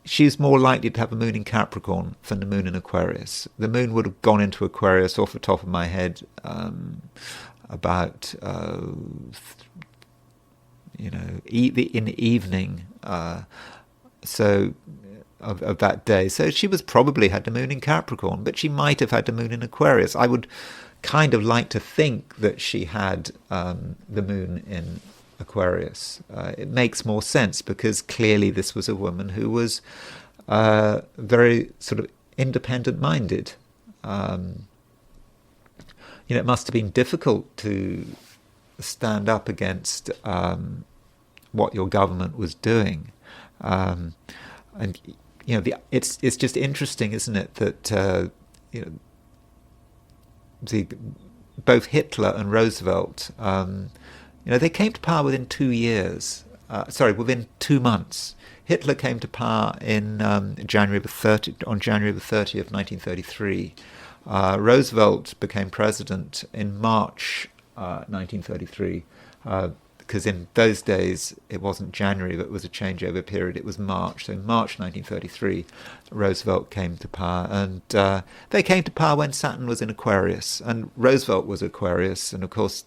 she's more likely to have a moon in Capricorn than the moon in Aquarius. The moon would have gone into Aquarius off the top of my head about in the evening, so of that day. So she was probably had the moon in Capricorn, but she might have had the moon in Aquarius. I would kind of like to think that she had the moon in Aquarius. It makes more sense because clearly this was a woman who was very sort of independent-minded. It must have been difficult to stand up against what your government was doing. And it's just interesting, isn't it, that both Hitler and Roosevelt, they came to power within 2 years. Within 2 months. Hitler came to power in January the 30th, 1933. Roosevelt became president in March 1933. Because in those days it wasn't January, but it was a changeover period. It was March. So in March 1933, Roosevelt came to power, and they came to power when Saturn was in Aquarius, and Roosevelt was Aquarius, and of course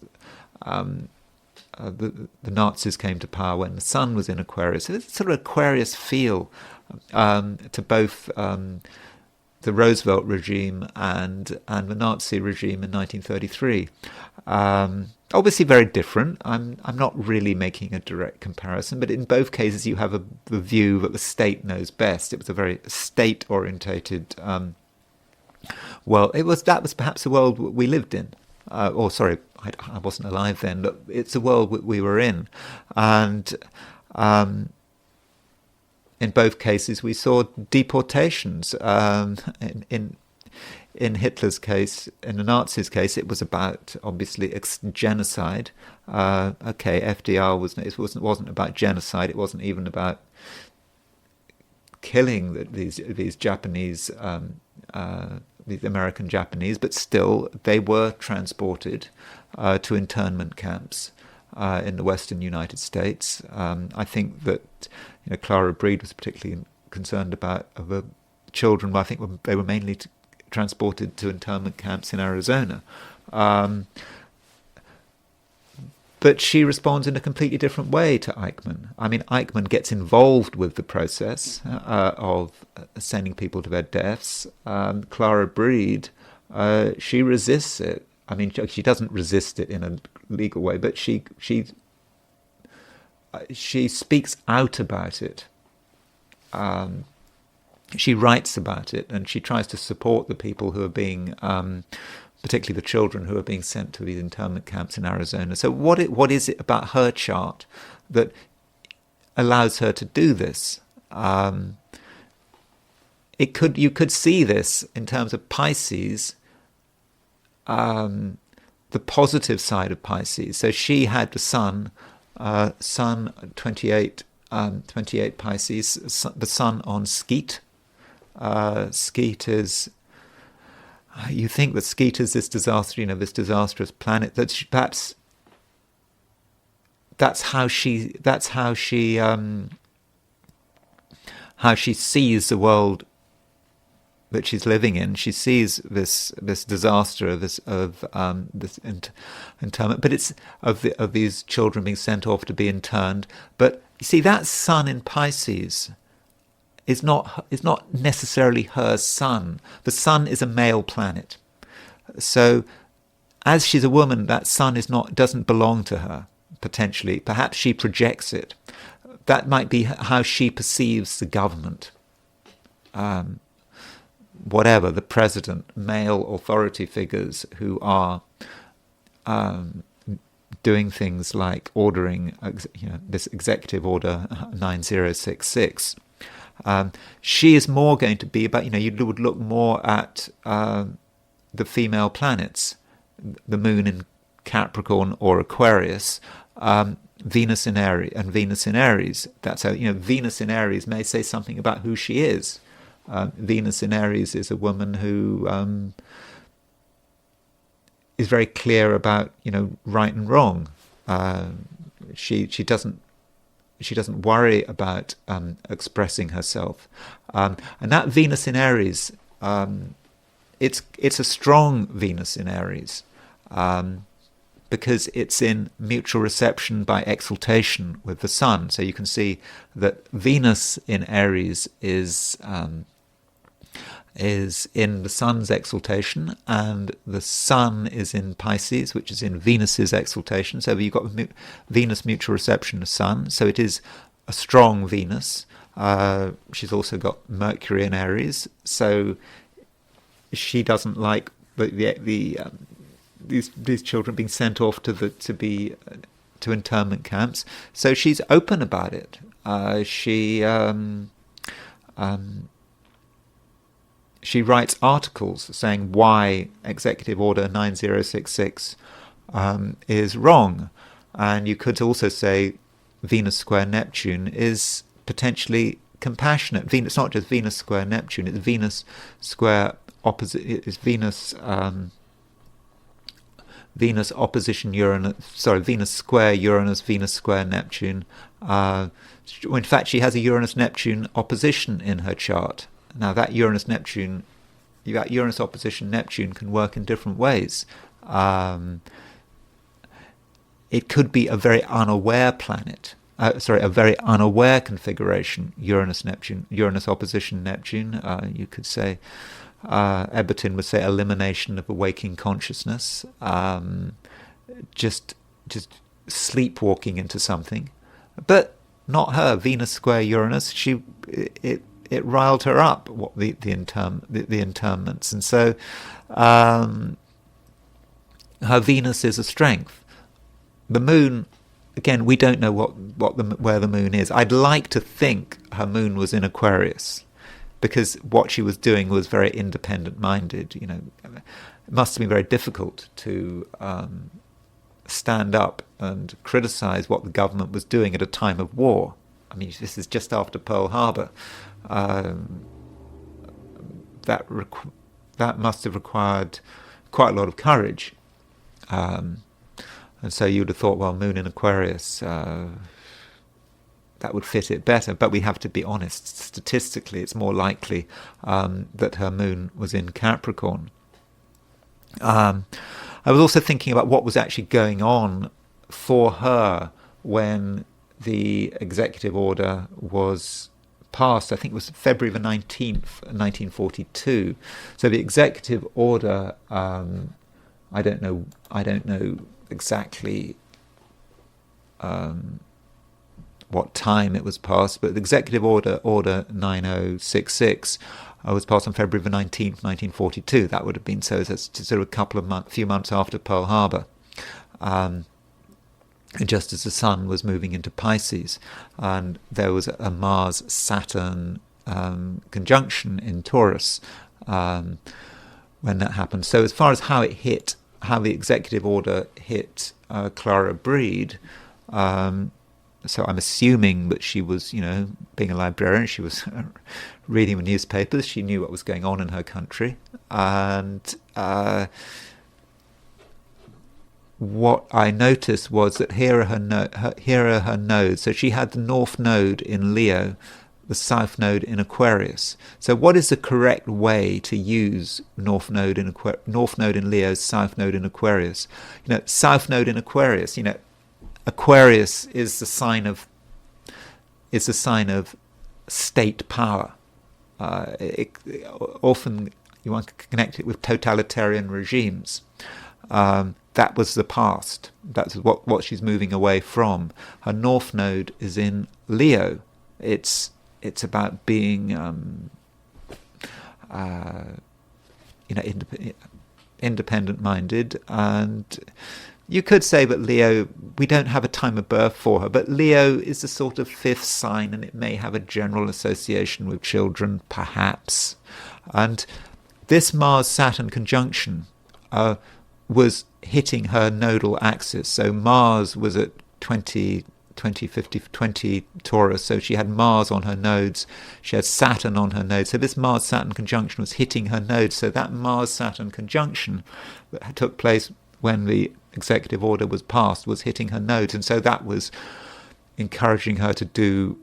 the Nazis came to power when the Sun was in Aquarius. So it's sort of Aquarius feel to both the Roosevelt regime and the Nazi regime in 1933. Obviously very different. I'm not really making a direct comparison, but in both cases you have the view that the state knows best. It was a very state-orientated world. That was perhaps the world we lived in. I wasn't alive then, but it's the world we were in. And in both cases we saw deportations. In Hitler's case, in the Nazis' case, it was about, obviously, genocide. FDR wasn't about genocide. It wasn't even about killing these Japanese, these American Japanese, but still they were transported to internment camps in the Western United States. I think that Clara Breed was particularly concerned about the children. Well, I think they were mainly transported to internment camps in Arizona. But she responds in a completely different way to Eichmann. I mean, Eichmann gets involved with the process of sending people to their deaths. Clara Breed, she resists it. I mean, she doesn't resist it in a legal way, but she speaks out about it. She writes about it, and she tries to support the people who are being, particularly the children who are being sent to these internment camps in Arizona. So what is it about her chart that allows her to do this? You could see this in terms of Pisces, the positive side of Pisces. So she had the Sun 28 Pisces, the Sun on Skeet. Skeet is, you think that Skeet is this disaster, this disastrous planet. That perhaps that's how she sees the world that she's living in. She sees this disaster of this internment, but it's of these children being sent off to be interned. But you see, that Sun in Pisces is not necessarily her Sun. The Sun is a male planet, so as she's a woman, that Sun doesn't belong to her. Potentially, perhaps she projects it. That might be how she perceives the government. Whatever, the president, male authority figures who are doing things like ordering, this Executive Order 9066. She is more going to be about, you would look more at the female planets, the moon in Capricorn or Aquarius, Venus in Aries. That's how, Venus in Aries may say something about who she is. Venus in Aries is a woman who is very clear about, right and wrong. She doesn't worry about expressing herself, and that Venus in Aries, it's a strong Venus in Aries, because it's in mutual reception by exaltation with the Sun. So you can see that Venus in Aries is in the Sun's exaltation, and the Sun is in Pisces, which is in Venus's exaltation. So you've got Venus mutual reception to Sun, so it is a strong Venus. She's also got Mercury in Aries, so she doesn't like these children being sent off to internment camps. So she's open about it. she writes articles saying why Executive Order 9066 is wrong. And you could also say Venus square Neptune is potentially compassionate. It's not just Venus square Neptune, it's Venus square opposite. It's Venus opposition Uranus. Sorry, Venus square Uranus, Venus square Neptune. In fact, she has a Uranus-Neptune opposition in her chart. Now, that Uranus opposition Neptune can work in different ways. It could be a very unaware planet. A very unaware configuration. Uranus opposition Neptune. You could say, Eberton would say, elimination of a waking consciousness. Just sleepwalking into something, but not her. Venus square Uranus. It riled her up. What the internments, and so her Venus is a strength. The moon, again, we don't know where the moon is. I'd like to think her moon was in Aquarius, because what she was doing was very independent-minded. You know, it must have been very difficult to stand up and criticize what the government was doing at a time of war. I mean, this is just after Pearl Harbor. That must have required quite a lot of courage. And so you would have thought, well, moon in Aquarius, that would fit it better. But we have to be honest. Statistically, it's more likely that her moon was in Capricorn. I was also thinking about what was actually going on for her when the executive order was passed. I think it was February the 19th, 1942. So the executive order, I don't know exactly what time it was passed, but the executive order 9066 was passed on February the 19th, 1942. That would have been so that's sort of few months after Pearl Harbor, just as the sun was moving into Pisces, and there was a Mars-Saturn conjunction in Taurus when that happened. So as far as how the executive order hit Clara Breed, so I'm assuming that she was, being a librarian, she was reading the newspapers. She knew what was going on in her country. And what I noticed was that here are her nodes. So she had the North Node in Leo, the South Node in Aquarius. So what is the correct way to use North Node in Leo, South Node in Aquarius? South Node in Aquarius, Aquarius is the sign of state power. Often you want to connect it with totalitarian regimes. That was the past. That's what she's moving away from. Her North Node is in Leo. It's about being independent-minded, and you could say that Leo, we don't have a time of birth for her, but Leo is the sort of fifth sign, and it may have a general association with children, perhaps. And this Mars-Saturn conjunction was hitting her nodal axis. So Mars was at 20 Taurus, so she had Mars on her nodes, she had Saturn on her nodes. So this Mars-Saturn conjunction was hitting her nodes. So that Mars-Saturn conjunction that took place when the executive order was passed was hitting her nodes, and so that was encouraging her to do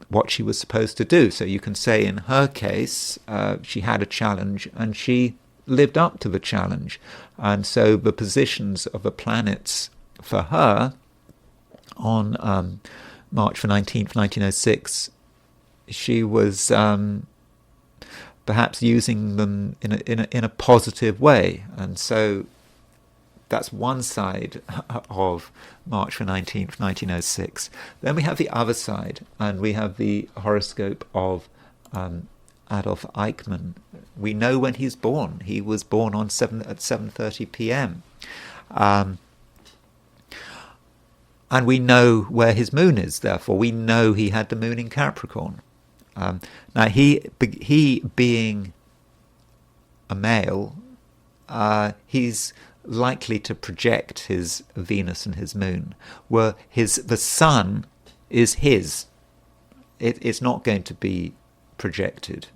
what she was supposed to do. So you can say in her case, she had a challenge and she lived up to the challenge. And so the positions of the planets for her on March the 19th, 1906, she was perhaps using them in a positive way. And so that's one side of March the 19th, 1906. Then we have the other side, and we have the horoscope of Adolf Eichmann. We know when he's born. He was born at 7:30 p.m. And we know where his moon is, therefore. We know he had the moon in Capricorn. Now, he being a male, he's likely to project his Venus and his moon, where the sun is his. It's not going to be projected.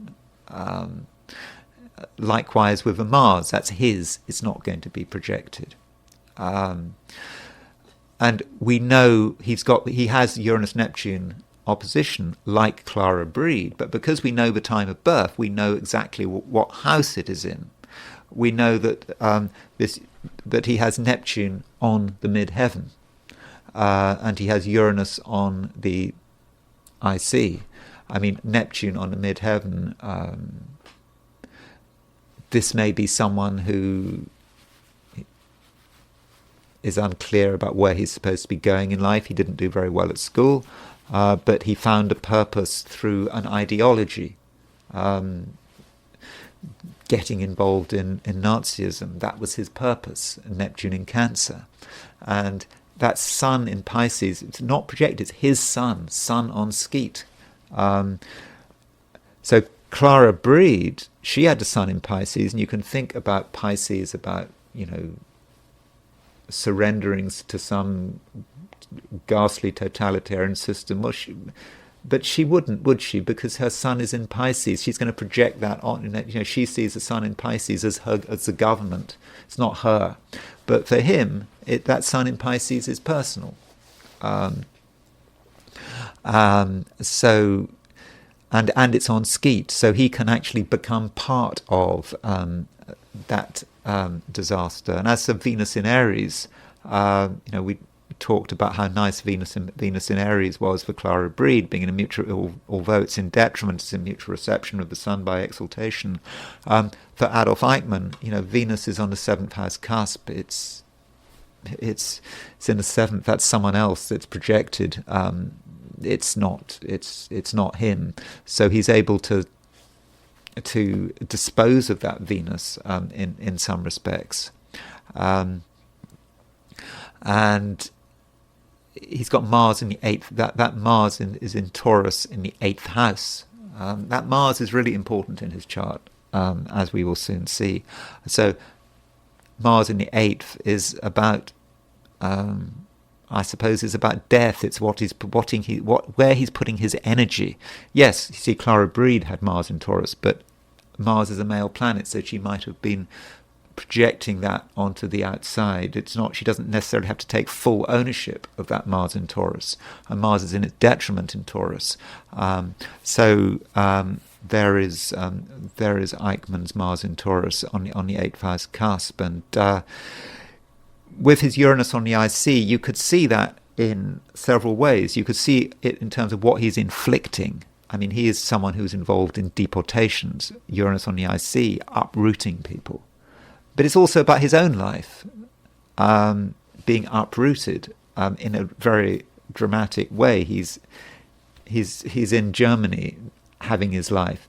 Likewise with a Mars, that's his. It's not going to be projected. And we know he has Uranus-Neptune opposition, like Clara Breed, but because we know the time of birth, we know exactly what house it is in. We know that that he has Neptune on the midheaven, and he has Uranus on the IC. I mean, Neptune on the midheaven. This may be someone who is unclear about where he's supposed to be going in life. He didn't do very well at school, but he found a purpose through an ideology. Getting involved in Nazism, that was his purpose. Neptune in Cancer. And that sun in Pisces, it's not projected, it's his sun on Skeet. So Clara Breed, she had a sun in Pisces, and you can think about Pisces, about, surrendering to some ghastly totalitarian system. Well, but she wouldn't, would she? Because her sun is in Pisces. She's going to project that on. She sees the sun in Pisces as the government. It's not her. But for him, that sun in Pisces is personal. So, and it's on Skeet, so he can actually become part of that disaster. And as for Venus in Aries, we talked about how nice Venus in Aries was for Clara Breed, being in a mutual, although it's in detriment, it's in mutual reception of the sun by exaltation. For Adolf Eichmann, Venus is on the 7th house cusp. It's in the 7th. That's someone else that's projected. It's not him. So he's able to dispose of that Venus in some respects. And he's got Mars in the 8th. That Mars is in Taurus in the 8th house. That Mars is really important in his chart, as we will soon see. So Mars in the 8th is about, I suppose, is about death. It's where he's putting his energy. Yes, you see, Clara Breed had Mars in Taurus, but Mars is a male planet, so she might have been projecting that onto the outside. It's not. She doesn't necessarily have to take full ownership of that Mars in Taurus, and Mars is in its detriment in Taurus. So there is Eichmann's Mars in Taurus on the 8th house cusp, and with his Uranus on the IC, you could see that in several ways. You could see it in terms of what he's inflicting. I mean, he is someone who's involved in deportations. Uranus on the IC, uprooting people. But it's also about his own life being uprooted in a very dramatic way. He's in Germany having his life.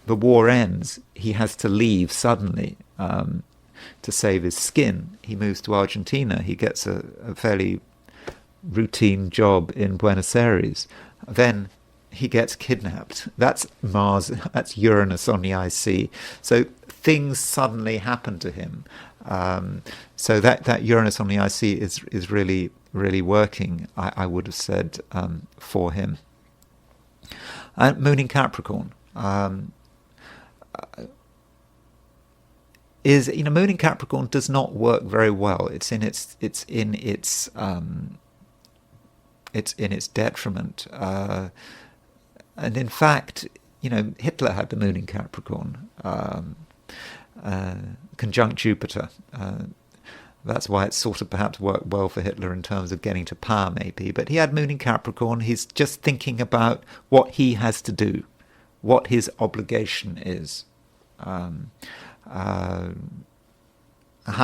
The war ends. He has to leave suddenly to save his skin. He moves to Argentina. He gets a fairly routine job in Buenos Aires. Then he gets kidnapped. That's Mars. That's Uranus on the IC. So things suddenly happen to him. So that Uranus on the IC is really, really working, I would have said, for him. And Moon in Capricorn Moon in Capricorn does not work very well. It's in its detriment. And in fact, Hitler had the Moon in Capricorn, conjunct Jupiter. That's why it sort of perhaps worked well for Hitler in terms of getting to power, maybe. But he had Moon in Capricorn. He's just thinking about what he has to do, what his obligation is, how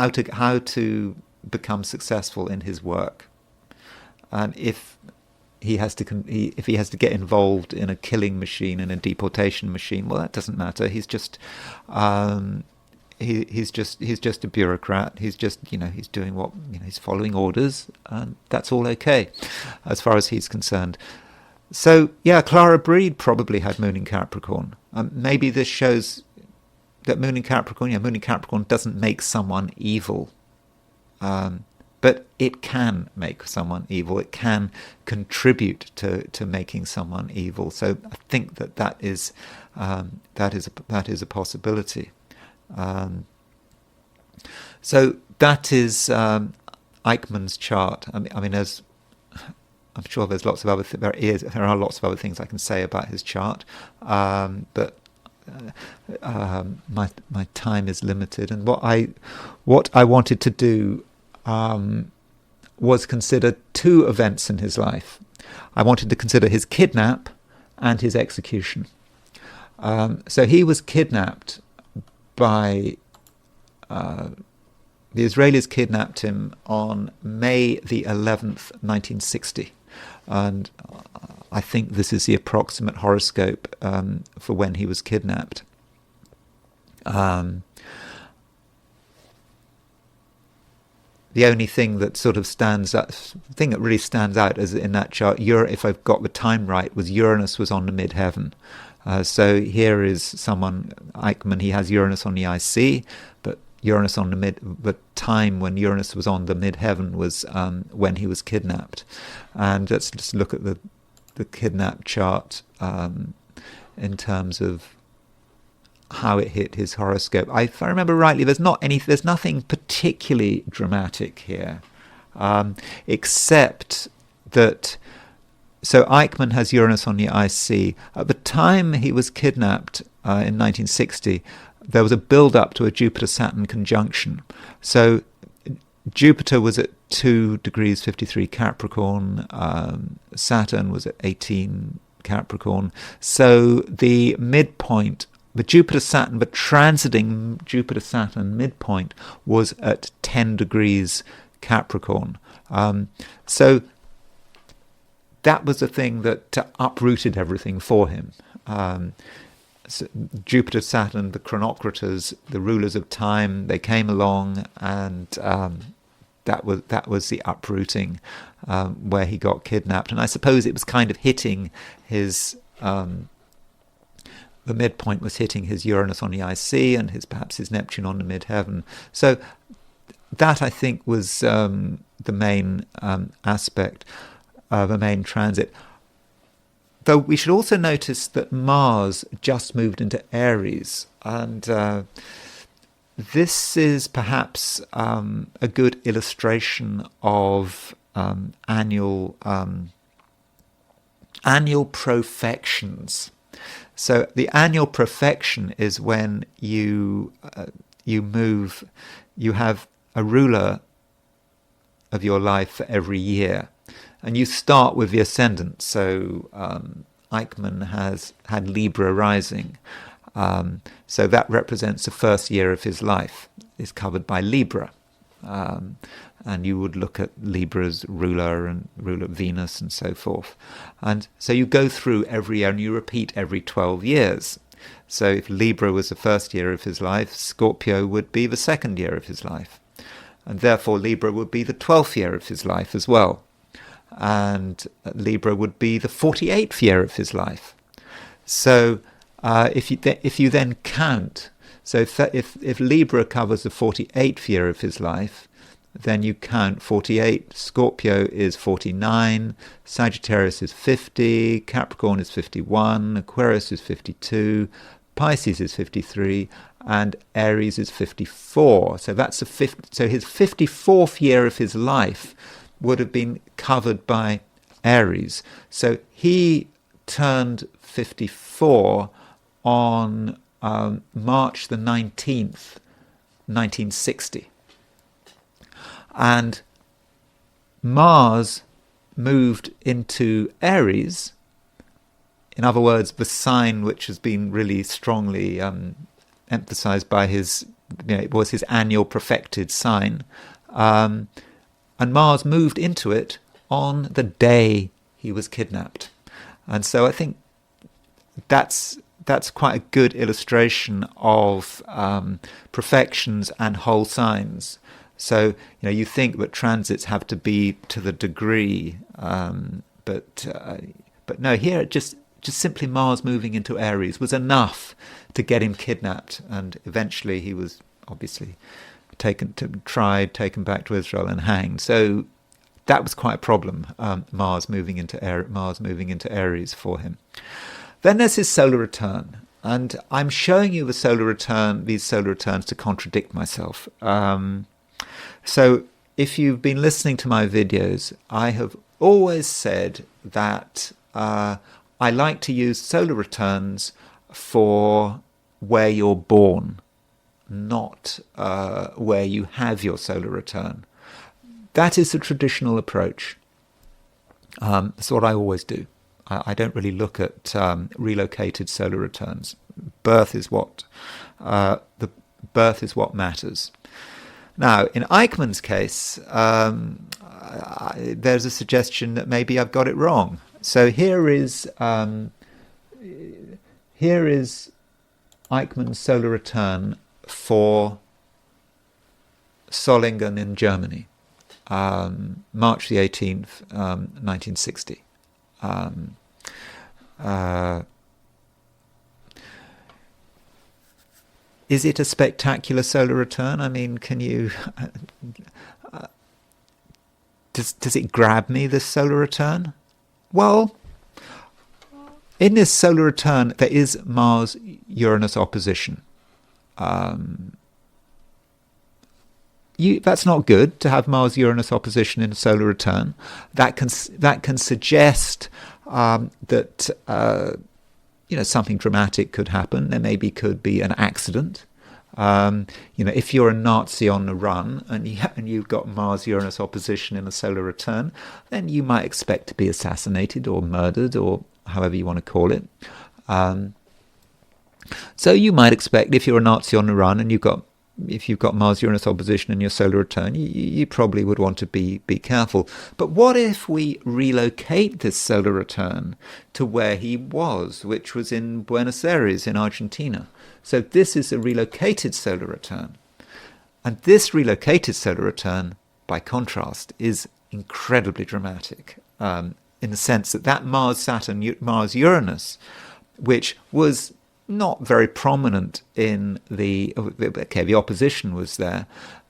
to become successful in his work, and if he has to get involved in a killing machine, in a deportation machine, well, that doesn't matter. He's just he's just a bureaucrat. He's just he's doing he's following orders, and that's all okay as far as he's concerned. So, yeah, Clara Breed probably had Moon in Capricorn. Maybe this shows that Moon in Capricorn, Moon in Capricorn doesn't make someone evil. But it can make someone evil. It can contribute to making someone evil. So I think that is a possibility. So that is Eichmann's chart. I mean, I'm sure there's lots of other there are lots of other things I can say about his chart, but my time is limited. And what I wanted to do was consider two events in his life. I wanted to consider his kidnap and his execution. So he was kidnapped by the Israelis kidnapped him on May the 11th, 1960. And I think this is the approximate horoscope for when he was kidnapped. The only thing that sort of really stands out is in that chart, if I've got the time right, was Uranus was on the midheaven. So here is someone, Eichmann, he has Uranus on the IC, but Uranus on the time when Uranus was on the midheaven was when he was kidnapped. And let's just look at the kidnap chart in terms of how it hit his horoscope. If I remember rightly, there's nothing particularly dramatic here, except that. So Eichmann has Uranus on the IC. At the time he was kidnapped in 1960, there was a build-up to a Jupiter-Saturn conjunction. So Jupiter was at 2 degrees 53 Capricorn, Saturn was at 18 Capricorn. So the midpoint, the transiting Jupiter-Saturn midpoint was at 10 degrees Capricorn. So that was the thing that uprooted everything for him. So Jupiter, Saturn, the chronocrators, the rulers of time, they came along, and that was the uprooting where he got kidnapped. And I suppose it was kind of hitting his. The midpoint was hitting his Uranus on the IC and perhaps his Neptune on the midheaven. So that, I think, was the main aspect. The main transit. Though we should also notice that Mars just moved into Aries, and this is perhaps a good illustration of annual profections. So the annual profection is when you have a ruler of your life for every year. And you start with the ascendant. So Eichmann had Libra rising. So that represents the first year of his life. Is covered by Libra. And you would look at Libra's ruler and ruler Venus and so forth. And so you go through every year and you repeat every 12 years. So if Libra was the first year of his life, Scorpio would be the second year of his life. And therefore Libra would be the 12th year of his life as well. And Libra would be the 48th year of his life. So if you then count, so if Libra covers the 48th year of his life, then you count 48, Scorpio is 49, Sagittarius is 50, Capricorn is 51, Aquarius is 52, Pisces is 53, and Aries is 54. So that's so his 54th year of his life would have been covered by Aries. So he turned 54 on March the 19th, 1960. And Mars moved into Aries, in other words, the sign which has been really strongly emphasized by it was his annual profected sign. And Mars moved into it on the day he was kidnapped. And so I think that's quite a good illustration of profections and whole signs. So, you think that transits have to be to the degree, but But no, here just simply Mars moving into Aries was enough to get him kidnapped, and eventually he was obviously taken back to Israel and hanged. So that was quite a problem. Mars moving into Aries for him. Then there's his solar return, and I'm showing you these solar returns to contradict myself. So if you've been listening to my videos, I have always said that I like to use solar returns for where you're born, not where you have your solar return. That is the traditional approach. That's what I always do. I don't really look at relocated solar returns. Birth is what matters. Now, in Eichmann's case, there's a suggestion that maybe I've got it wrong. So here is Eichmann's solar return for Solingen in Germany, March the 18th, 1960. Is it a spectacular solar return? I mean, can you... does it grab me, this solar return? Well, in this solar return, there is Mars-Uranus opposition. That's not good to have Mars-Uranus opposition in a solar return. That can suggest that something dramatic could happen. There could be an accident. If you're a Nazi on the run and you've got Mars-Uranus opposition in a solar return, then you might expect to be assassinated or murdered, or however you want to call it. So you might expect, if you're a Nazi on the run and if you've got Mars-Uranus opposition in your solar return, you probably would want to be careful. But what if we relocate this solar return to where he was, which was in Buenos Aires in Argentina? So this is a relocated solar return. And this relocated solar return, by contrast, is incredibly dramatic, in the sense that Mars-Uranus, which was not very prominent in the opposition was there,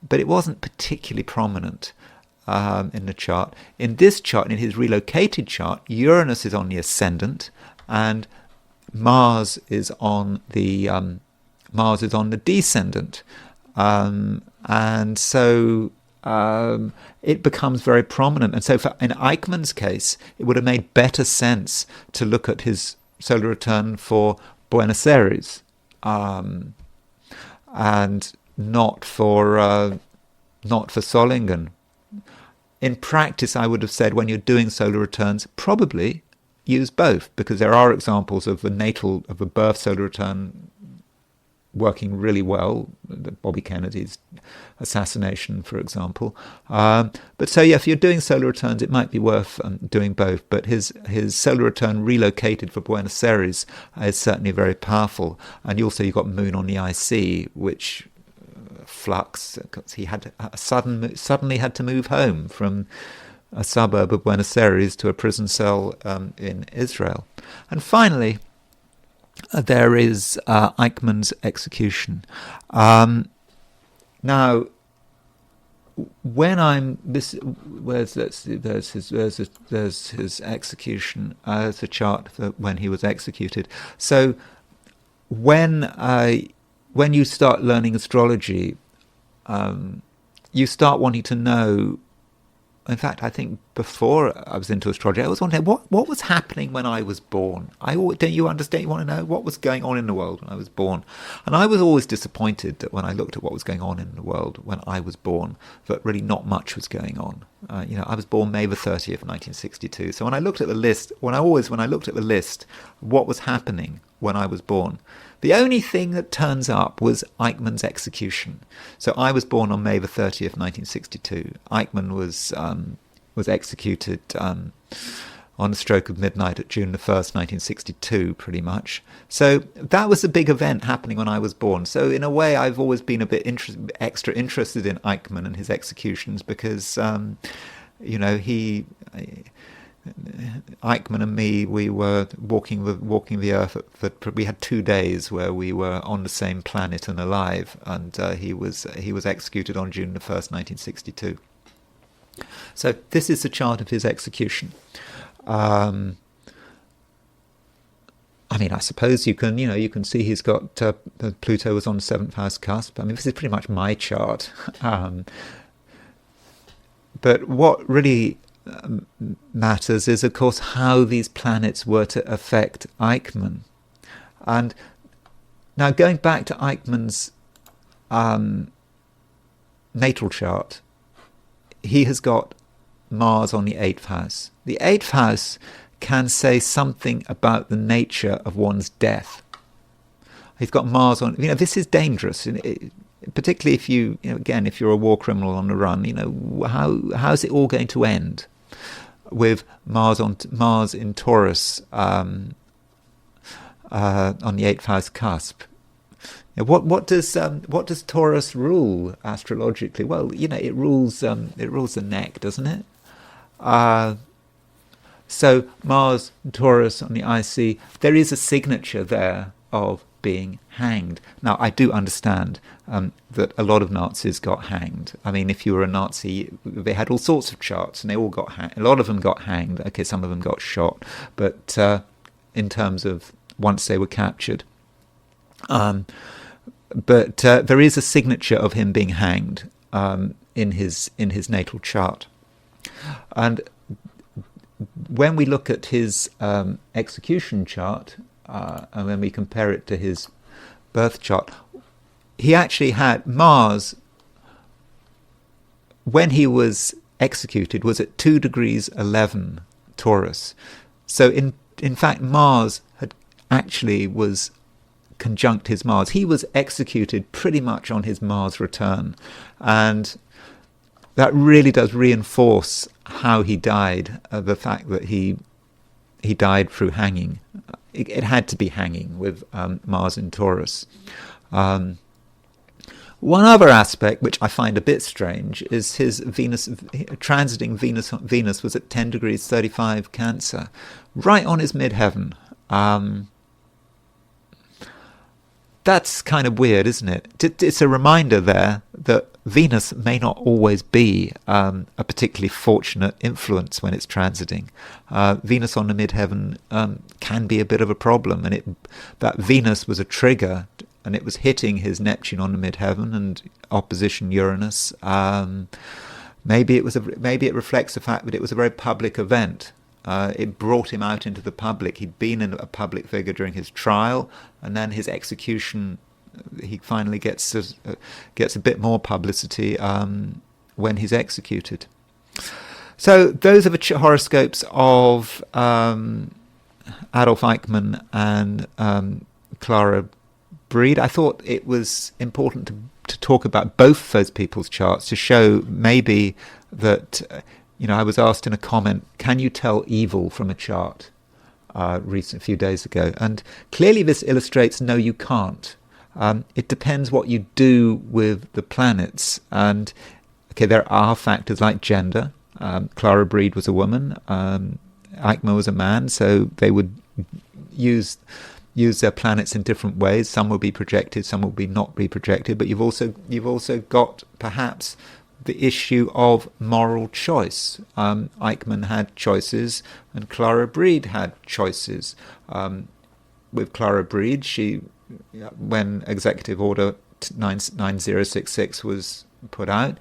but it wasn't particularly prominent in the chart. In this chart, in his relocated chart, Uranus is on the ascendant, and Mars is on the descendant, and so it becomes very prominent. And so, in Eichmann's case, it would have made better sense to look at his solar return for Buenos Aires, and not for Solingen. In practice, I would have said, when you're doing solar returns, probably use both, because there are examples of a birth solar return working really well, Bobby Kennedy's assassination, for example. But so, yeah, if you're doing solar returns, it might be worth doing both. But his solar return relocated for Buenos Aires is certainly very powerful. And you've got Moon on the IC, which flux, because he had suddenly had to move home from a suburb of Buenos Aires to a prison cell in Israel. And finally, there is Eichmann's execution. Now, when there's his execution. There's a chart for when he was executed. So when you start learning astrology, you start wanting to know. In fact, I think before I was into astrology, I always wanted to know what was happening when I was born. Don't you understand? You want to know what was going on in the world when I was born. And I was always disappointed that when I looked at what was going on in the world when I was born, that really not much was going on. I was born May the 30th, 1962. So when I looked at the list, when I looked at the list, what was happening when I was born, the only thing that turns up was Eichmann's execution. So I was born on May the 30th, 1962. Eichmann was executed on the stroke of midnight at June the 1st, 1962, pretty much. So that was a big event happening when I was born. So in a way, I've always been a bit extra interested in Eichmann and his executions because, Eichmann and me, we were walking the Earth. We had 2 days where we were on the same planet and alive, and he was executed on June the 1st, 1962. So this is the chart of his execution. I mean, I suppose you can see he's got Pluto was on the 7th house cusp. I mean, this is pretty much my chart. But what really matters is, of course, how these planets were to affect Eichmann. And now, going back to Eichmann's natal chart, he has got Mars on the 8th house. The 8th house can say something about the nature of one's death. He's got Mars on. This is dangerous, particularly if if you're a war criminal on the run. How's it all going to end with Mars in Taurus on the 8th house cusp? What does Taurus rule astrologically? Well, it rules the neck, doesn't it? So Mars, Taurus on the IC, there is a signature there of being hanged. Now, I do understand that a lot of Nazis got hanged. I mean, if you were a Nazi, they had all sorts of charts, and they all got hanged. A lot of them got hanged. Okay, some of them got shot. But in terms of once they were captured. But there is a signature of him being hanged in his natal chart. And when we look at his execution chart, and when we compare it to his birth chart, he actually had Mars, when he was executed, was at 2 degrees 11 Taurus. So in fact, Mars was conjunct his Mars. He was executed pretty much on his Mars return, and that really does reinforce how he died, the fact that he died through hanging. It had to be hanging with Mars in Taurus. One other aspect which I find a bit strange is his Venus, transiting Venus was at 10 degrees 35 Cancer, right on his midheaven. That's kind of weird, isn't it? It's a reminder there that Venus may not always be a particularly fortunate influence when it's transiting. Venus on the midheaven can be a bit of a problem, and that Venus was a trigger, and it was hitting his Neptune on the midheaven and opposition Uranus. Maybe it reflects the fact that it was a very public event. It brought him out into the public. He'd been a public figure during his trial, and then his execution, he finally gets a bit more publicity when he's executed. So those are the horoscopes of Adolf Eichmann and Clara Breed. I thought it was important to talk about both those people's charts to show maybe that... I was asked in a comment, can you tell evil from a chart a few days ago? And clearly this illustrates, no, you can't. It depends what you do with the planets. And, okay, there are factors like gender. Clara Breed was a woman. Eichmann was a man, so they would use their planets in different ways. Some will be projected, some will not be projected. But you've also got, perhaps, the issue of moral choice. Eichmann had choices, and Clara Breed had choices. With Clara Breed, when Executive Order 9066 was put out,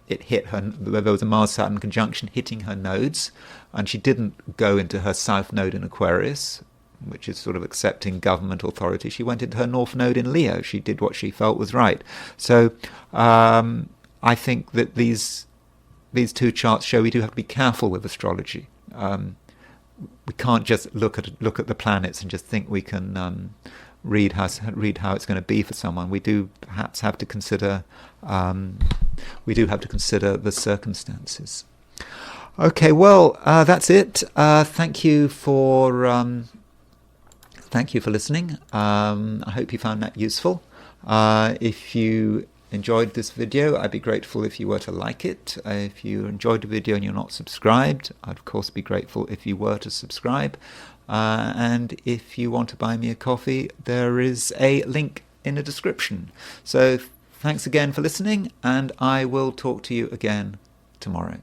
it hit her. There was a Mars-Saturn conjunction hitting her nodes, and she didn't go into her South Node in Aquarius, which is sort of accepting government authority. She went into her North Node in Leo. She did what she felt was right. So I think that these two charts show we do have to be careful with astrology. We can't just look at the planets and just think we can read how it's going to be for someone. We do perhaps have to consider the circumstances. Okay, well, that's it. Thank you for listening. I hope you found that useful. If you enjoyed this video, I'd be grateful if you were to like it. If you enjoyed the video and you're not subscribed, I'd of course be grateful if you were to subscribe. And if you want to buy me a coffee, there is a link in the description. So thanks again for listening, and I will talk to you again tomorrow.